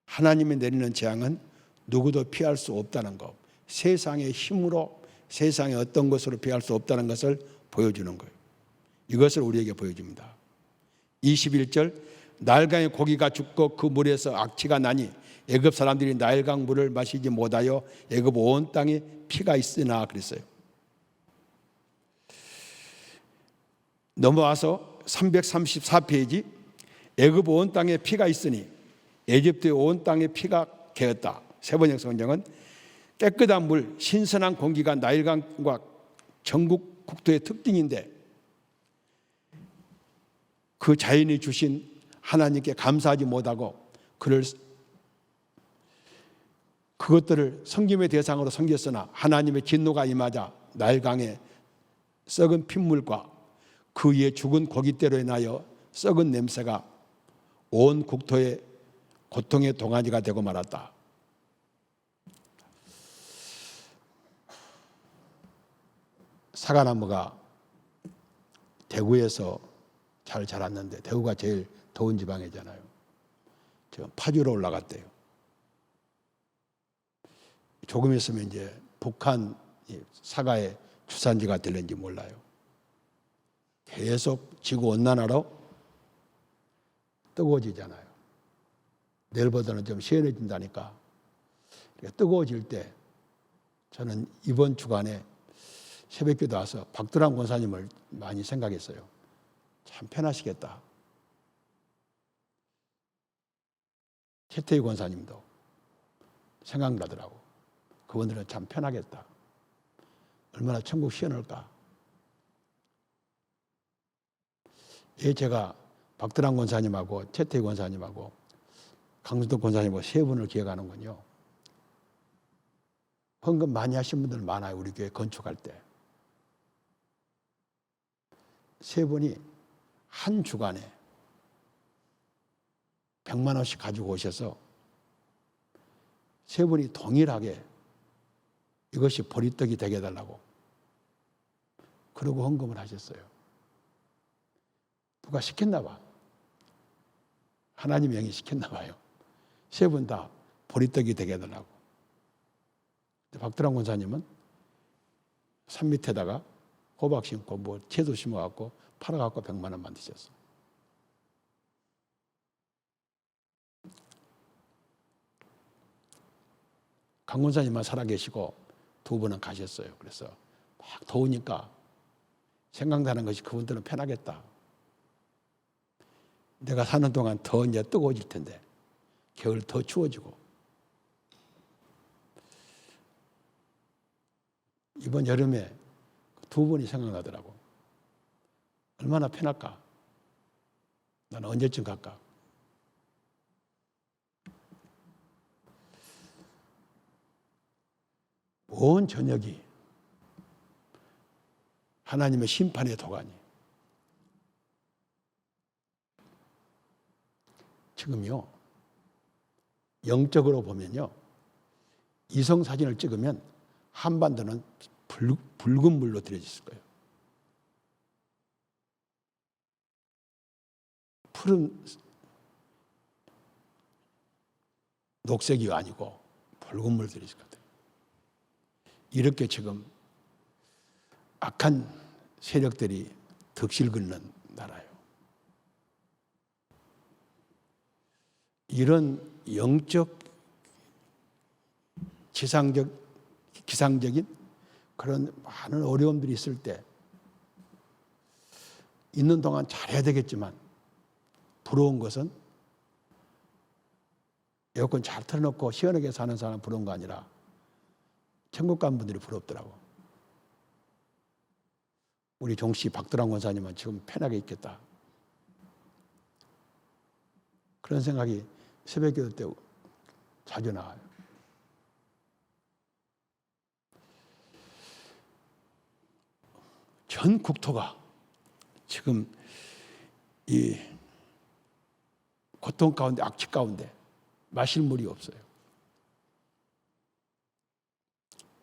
하나님이 내리는 재앙은 누구도 피할 수 없다는 것, 세상의 힘으로, 세상의 어떤 것으로 피할 수 없다는 것을 보여주는 거예요. 이것을 우리에게 보여줍니다. 21절, 나일강의 고기가 죽고 그 물에서 악취가 나니 애굽 사람들이 나일강 물을 마시지 못하여 애굽 온 땅에 피가 있으나 그랬어요. 넘어와서 334페이지, 애굽 온 땅에 피가 있으니 에집트의 온 땅에 피가 개었다. 세번역 성경은 깨끗한 물, 신선한 공기가 나일강과 전국 국토의 특징인데 그 자연이 주신 하나님께 감사하지 못하고 그것들을 섬김의 대상으로 섬겼으나 하나님의 진노가 임하자 나일강의 썩은 핏물과 그 위에 죽은 고깃대로 인하여 썩은 냄새가 온 국토의 고통의 동아지가 되고 말았다. 사과나무가 대구에서 잘 자랐는데 대구가 제일 더운 지방이잖아요. 지금 파주로 올라갔대요. 조금 있으면 이제 북한 사과의 주산지가 될는지 몰라요. 계속 지구온난화로 뜨거워지잖아요. 내일보다는 좀 시원해진다니까. 뜨거워질 때 저는 이번 주간에 새벽기도 와서 박두란 권사님을 많이 생각했어요. 참 편하시겠다. 최태희 권사님도 생각나더라고. 그분들은 참 편하겠다. 얼마나 천국 시원할까. 제가 박두란 권사님하고 최태희 권사님하고 강순덕 권사님하고 세 분을 기억하는군요. 헌금 많이 하신 분들 많아요. 우리 교회 건축할 때. 세 분이 한 주간에 100만 원씩 가지고 오셔서 세 분이 동일하게 이것이 보리떡이 되게 해달라고 그러고 헌금을 하셨어요. 누가 시켰나 봐. 하나님 영이 시켰나 봐요. 세 분 다 보리떡이 되게 해달라고. 박두란 권사님은 산 밑에다가 호박 심고 뭐 채소 심어갖고 팔아갖고 100만 원 만드셨어. 강 권사님만 살아계시고 두 분은 가셨어요. 그래서 막 더우니까 생각나는 것이 그분들은 편하겠다. 내가 사는 동안 더 이제 뜨거워질 텐데 겨울 더 추워지고 이번 여름에 두 분이 생각나더라고. 얼마나 편할까? 나는 언제쯤 갈까? 온 저녁이 하나님의 심판의 도가니. 지금요, 영적으로 보면요, 이성 사진을 찍으면 한반도는 붉은 물로 들여졌을 거예요. 푸른 녹색이 아니고 붉은 물 들여졌을 것 같아요. 이렇게 지금 악한 세력들이 덕실 긋는 나라예요. 이런 영적, 기상적인 그런 많은 어려움들이 있을 때 있는 동안 잘해야 되겠지만 부러운 것은 에어컨 잘 틀어놓고 시원하게 사는 사람 부러운 거 아니라 천국 간 분들이 부럽더라고. 우리 종씨 박두란 권사님은 지금 편하게 있겠다. 그런 생각이 새벽기도 때 자주 나와요. 전 국토가 지금 이 고통 가운데, 악취 가운데 마실 물이 없어요.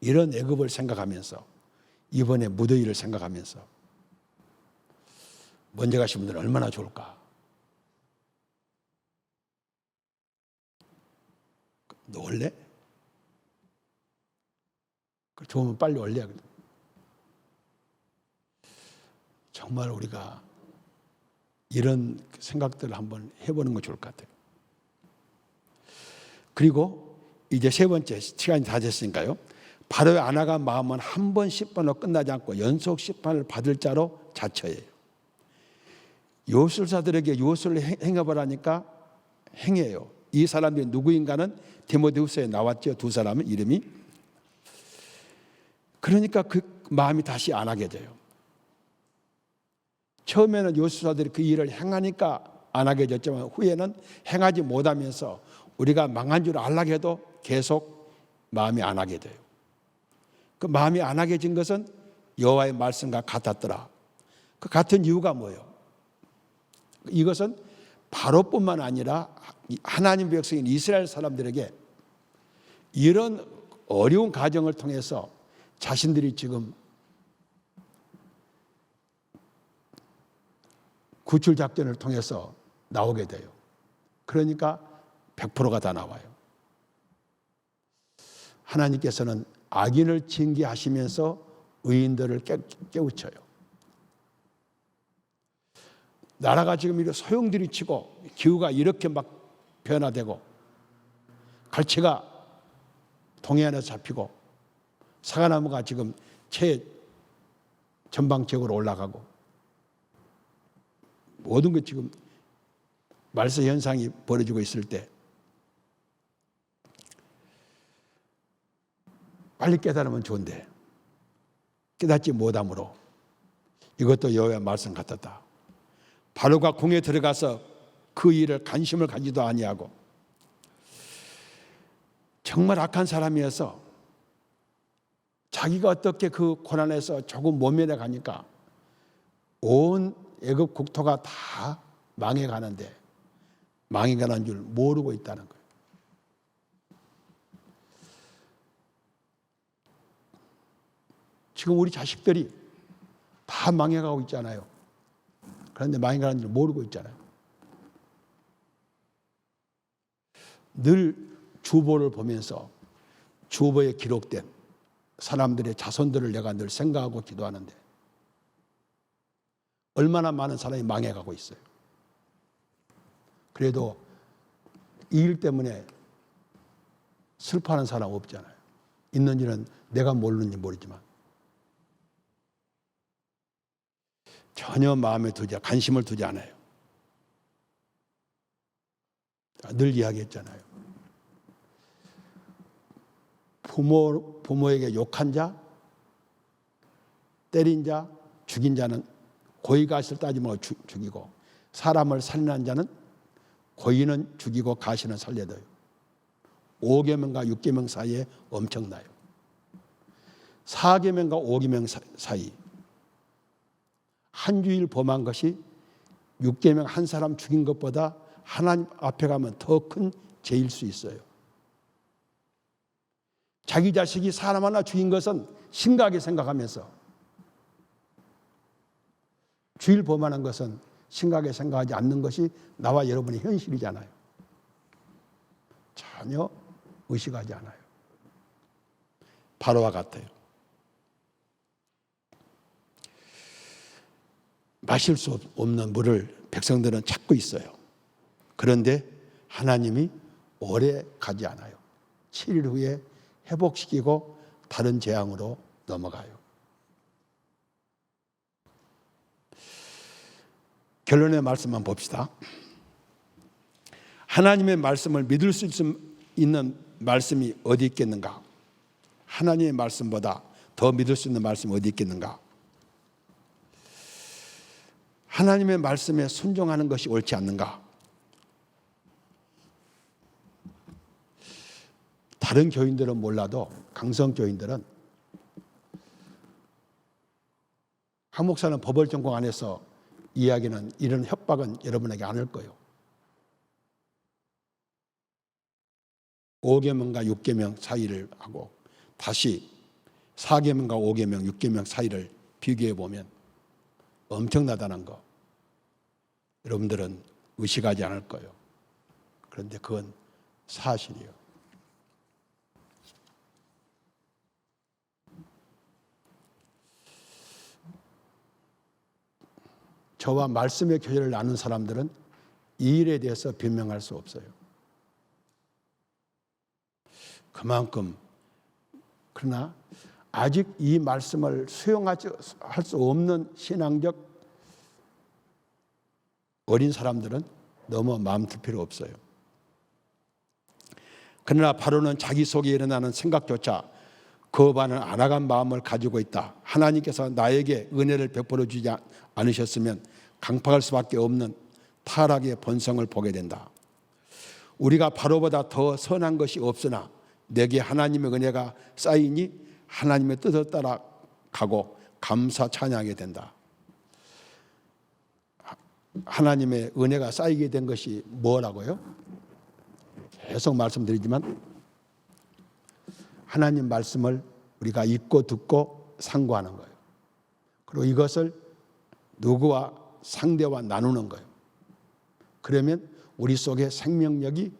이런 애굽을 생각하면서 이번에 무더위를 생각하면서 먼저 가신 분들은 얼마나 좋을까. 너 올래? 좋으면 빨리 올래. 정말 우리가 이런 생각들을 한번 해보는 거 좋을 것 같아요. 그리고 이제 세 번째, 시간이 다 됐으니까요. 바로의 아나가 마음은 한 번 심판으로 끝나지 않고 연속 심판을 받을 자로 자처해요. 요술사들에게 요술을 행해보라니까 행해요. 이 사람들이 누구인가는 디모데후서에 나왔죠. 두 사람은 이름이 그러니까 그 마음이 다시 안 하게 돼요. 처음에는 요술사들이 그 일을 행하니까 안 하게 됐지만 후에는 행하지 못하면서 우리가 망한 줄 알라고 해도 계속 마음이 안 하게 돼요. 그 마음이 안 하게 진 것은 여호와의 말씀과 같았더라. 그 같은 이유가 뭐예요? 이것은 바로뿐만 아니라 하나님 백성인 이스라엘 사람들에게 이런 어려운 과정을 통해서 자신들이 지금 구출 작전을 통해서 나오게 돼요. 그러니까 100%가 다 나와요. 하나님께서는 악인을 징계하시면서 의인들을 깨우쳐요. 나라가 지금 이렇게 소용돌이 치고 기후가 이렇게 막 변화되고 갈치가 동해안에서 잡히고 사과나무가 지금 최전방적으로 올라가고 모든 것 지금 말세 현상이 벌어지고 있을 때 빨리 깨달으면 좋은데 깨닫지 못함으로 이것도 여호와의 말씀 같았다. 바로가 궁에 들어가서 그 일을 관심을 가지도 아니하고 정말 악한 사람이어서 자기가 어떻게 그 고난에서 조금 못 면해가니까 온 애굽 국토가 다 망해가는데 망해가는 줄 모르고 있다는 거예요. 지금 우리 자식들이 다 망해가고 있잖아요. 그런데 망해가는 줄 모르고 있잖아요. 늘 주보를 보면서 주보에 기록된 사람들의 자손들을 내가 늘 생각하고 기도하는데 얼마나 많은 사람이 망해가고 있어요. 그래도 이 일 때문에 슬퍼하는 사람 없잖아요. 있는지는 내가 모르는지 모르지만 전혀 마음에 두지, 관심을 두지 않아요. 늘 이야기했잖아요. 부모에게 욕한 자, 때린 자, 죽인 자는 고의가시를 따지면 죽이고 사람을 살인한 자는 고의는 죽이고 가시는 살려둬요. 5계명과 6계명 사이에 엄청나요. 4계명과 5계명 사이 한 주일 범한 것이 6계명 한 사람 죽인 것보다 하나님 앞에 가면 더 큰 죄일 수 있어요. 자기 자식이 사람 하나 죽인 것은 심각하게 생각하면서 주일 범하는 것은 심각하게 생각하지 않는 것이 나와 여러분의 현실이잖아요. 전혀 의식하지 않아요. 바로와 같아요. 마실 수 없는 물을 백성들은 찾고 있어요. 그런데 하나님이 오래 가지 않아요. 7일 후에 회복시키고 다른 재앙으로 넘어가요. 결론의 말씀만 봅시다. 하나님의 말씀을 믿을 수 있는 말씀이 어디 있겠는가? 하나님의 말씀보다 더 믿을 수 있는 말씀이 어디 있겠는가? 하나님의 말씀에 순종하는 것이 옳지 않는가? 다른 교인들은 몰라도 강성 교인들은 한 목사는 법을 전공 안에서 이야기는 이런 협박은 여러분에게 안 할 거예요. 5계명과 6계명 사이를 하고 다시 4계명과 5계명, 6계명 사이를 비교해 보면 엄청나다는 거 여러분들은 의식하지 않을 거예요. 그런데 그건 사실이에요. 저와 말씀의 교제를 나눈 사람들은 이 일에 대해서 변명할 수 없어요. 그만큼 그러나 아직 이 말씀을 수용할 수 없는 신앙적 어린 사람들은 너무 마음 둘 필요 없어요. 그러나 바로는 자기 속에 일어나는 생각조차 거부하는 안아간 마음을 가지고 있다. 하나님께서 나에게 은혜를 베풀어 주지 않으셨으면 강팍할 수밖에 없는 타락의 본성을 보게 된다. 우리가 바로보다 더 선한 것이 없으나 내게 하나님의 은혜가 쌓이니 하나님의 뜻을 따라가고 감사 찬양하게 된다. 하나님의 은혜가 쌓이게 된 것이 뭐라고요? 계속 말씀드리지만 하나님 말씀을 우리가 읽고 듣고 상고하는 거예요. 그리고 이것을 누구와 상대와 나누는 거예요. 그러면 우리 속에 생명력이,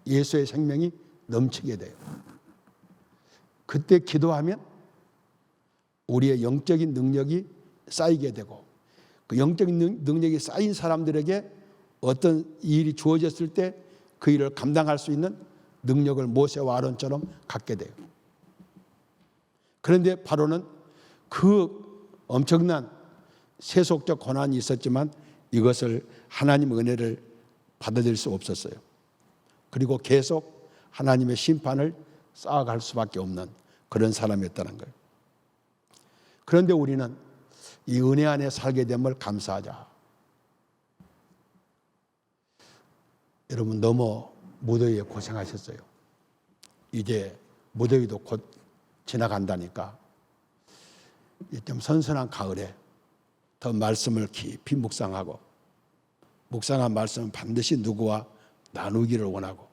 예수의 생명이 넘치게 돼요. 그때 기도하면 우리의 영적인 능력이 쌓이게 되고, 그 영적인 능력이 쌓인 사람들에게 어떤 일이 주어졌을 때 그 일을 감당할 수 있는 능력을 모세와 아론처럼 갖게 돼요. 그런데 바로는 그 엄청난 세속적 고난이 있었지만 이것을 하나님의 은혜를 받아들일 수 없었어요. 그리고 계속 하나님의 심판을 쌓아갈 수밖에 없는 그런 사람이었다는 거예요. 그런데 우리는 이 은혜 안에 살게 됨을 감사하자. 여러분, 너무 무더위에 고생하셨어요. 이제 무더위도 곧 지나간다니까 좀 선선한 가을에 더 말씀을 깊이 묵상하고, 묵상한 말씀은 반드시 누구와 나누기를 원하고,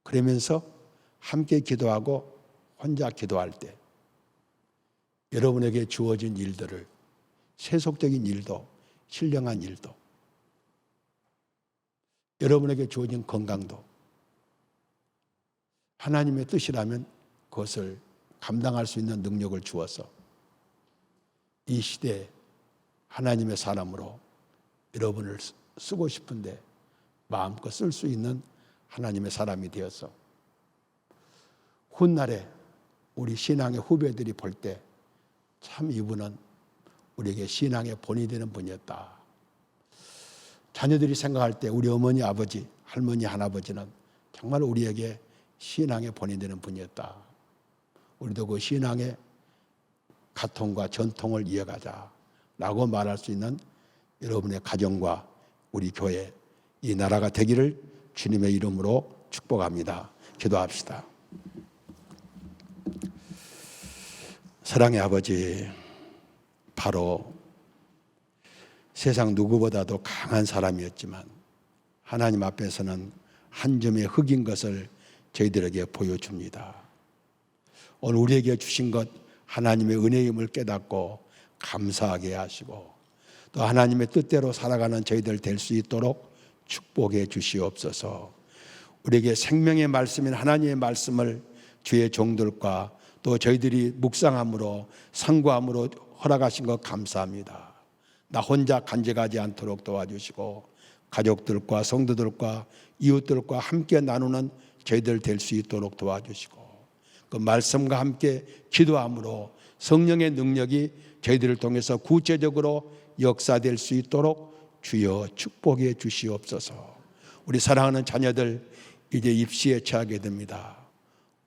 그러면서 함께 기도하고 혼자 기도할 때 여러분에게 주어진 일들을, 세속적인 일도 신령한 일도, 여러분에게 주어진 건강도 하나님의 뜻이라면 그것을 감당할 수 있는 능력을 주어서 이 시대에 하나님의 사람으로 여러분을 쓰고 싶은데 마음껏 쓸 수 있는 하나님의 사람이 되어서 훗날에 우리 신앙의 후배들이 볼 때 참 이분은 우리에게 신앙의 본이 되는 분이었다. 자녀들이 생각할 때 우리 어머니, 아버지, 할머니, 할아버지는 정말 우리에게 신앙의 본이 되는 분이었다. 우리도 그 신앙의 가통과 전통을 이어가자라고 말할 수 있는 여러분의 가정과 우리 교회, 이 나라가 되기를 주님의 이름으로 축복합니다. 기도합시다. 사랑의 아버지, 바로 세상 누구보다도 강한 사람이었지만 하나님 앞에서는 한 점의 흙인 것을 저희들에게 보여줍니다. 오늘 우리에게 주신 것 하나님의 은혜임을 깨닫고 감사하게 하시고, 또 하나님의 뜻대로 살아가는 저희들 될 수 있도록 축복해 주시옵소서. 우리에게 생명의 말씀인 하나님의 말씀을 주의 종들과 또 저희들이 묵상함으로 상고함으로 허락하신 것 감사합니다. 나 혼자 간직하지 않도록 도와주시고 가족들과 성도들과 이웃들과 함께 나누는 저희들 될 수 있도록 도와주시고, 그 말씀과 함께 기도함으로 성령의 능력이 저희들을 통해서 구체적으로 역사될 수 있도록 주여 축복해 주시옵소서. 우리 사랑하는 자녀들 이제 입시에 처하게 됩니다.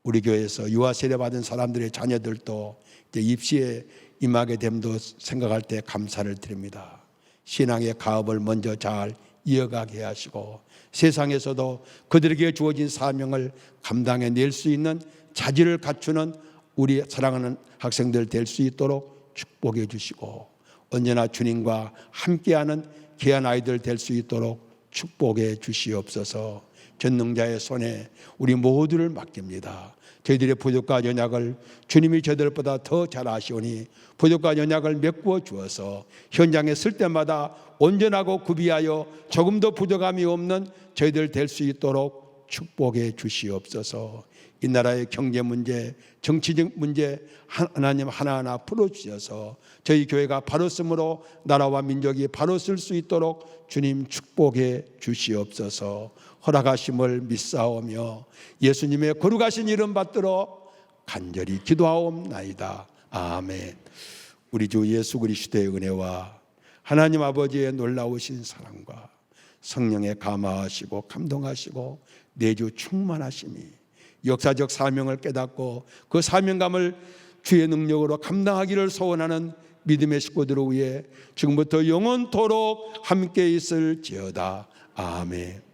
우리 교회에서 유아 세례 받은 사람들의 자녀들도 이제 입시에 임하게 됨도 생각할 때 감사를 드립니다. 신앙의 가업을 먼저 잘 이어가게 하시고 세상에서도 그들에게 주어진 사명을 감당해낼 수 있는 자질을 갖추는 우리 사랑하는 학생들 될 수 있도록 축복해 주시고, 언제나 주님과 함께하는 귀한 아이들 될 수 있도록 축복해 주시옵소서. 전능자의 손에 우리 모두를 맡깁니다. 저희들의 부족과 연약을 주님이 저희들보다 더 잘 아시오니 부족과 연약을 메꾸어 주어서 현장에 쓸 때마다 온전하고 구비하여 조금도 부족함이 없는 저희들 될 수 있도록 축복해 주시옵소서. 이 나라의 경제 문제, 정치적 문제 하나님 하나하나 풀어주셔서 저희 교회가 바로 쓰므로 나라와 민족이 바로 쓸 수 있도록 주님 축복해 주시옵소서. 허락하심을 믿사오며 예수님의 거룩하신 이름 받들어 간절히 기도하옵나이다. 아멘. 우리 주 예수 그리스도의 은혜와 하나님 아버지의 놀라우신 사랑과 성령의 감화하시고 감동하시고 내주 충만하심이 역사적 사명을 깨닫고 그 사명감을 주의 능력으로 감당하기를 소원하는 믿음의 식구들을 위해 지금부터 영원토록 함께 있을지어다. 아멘.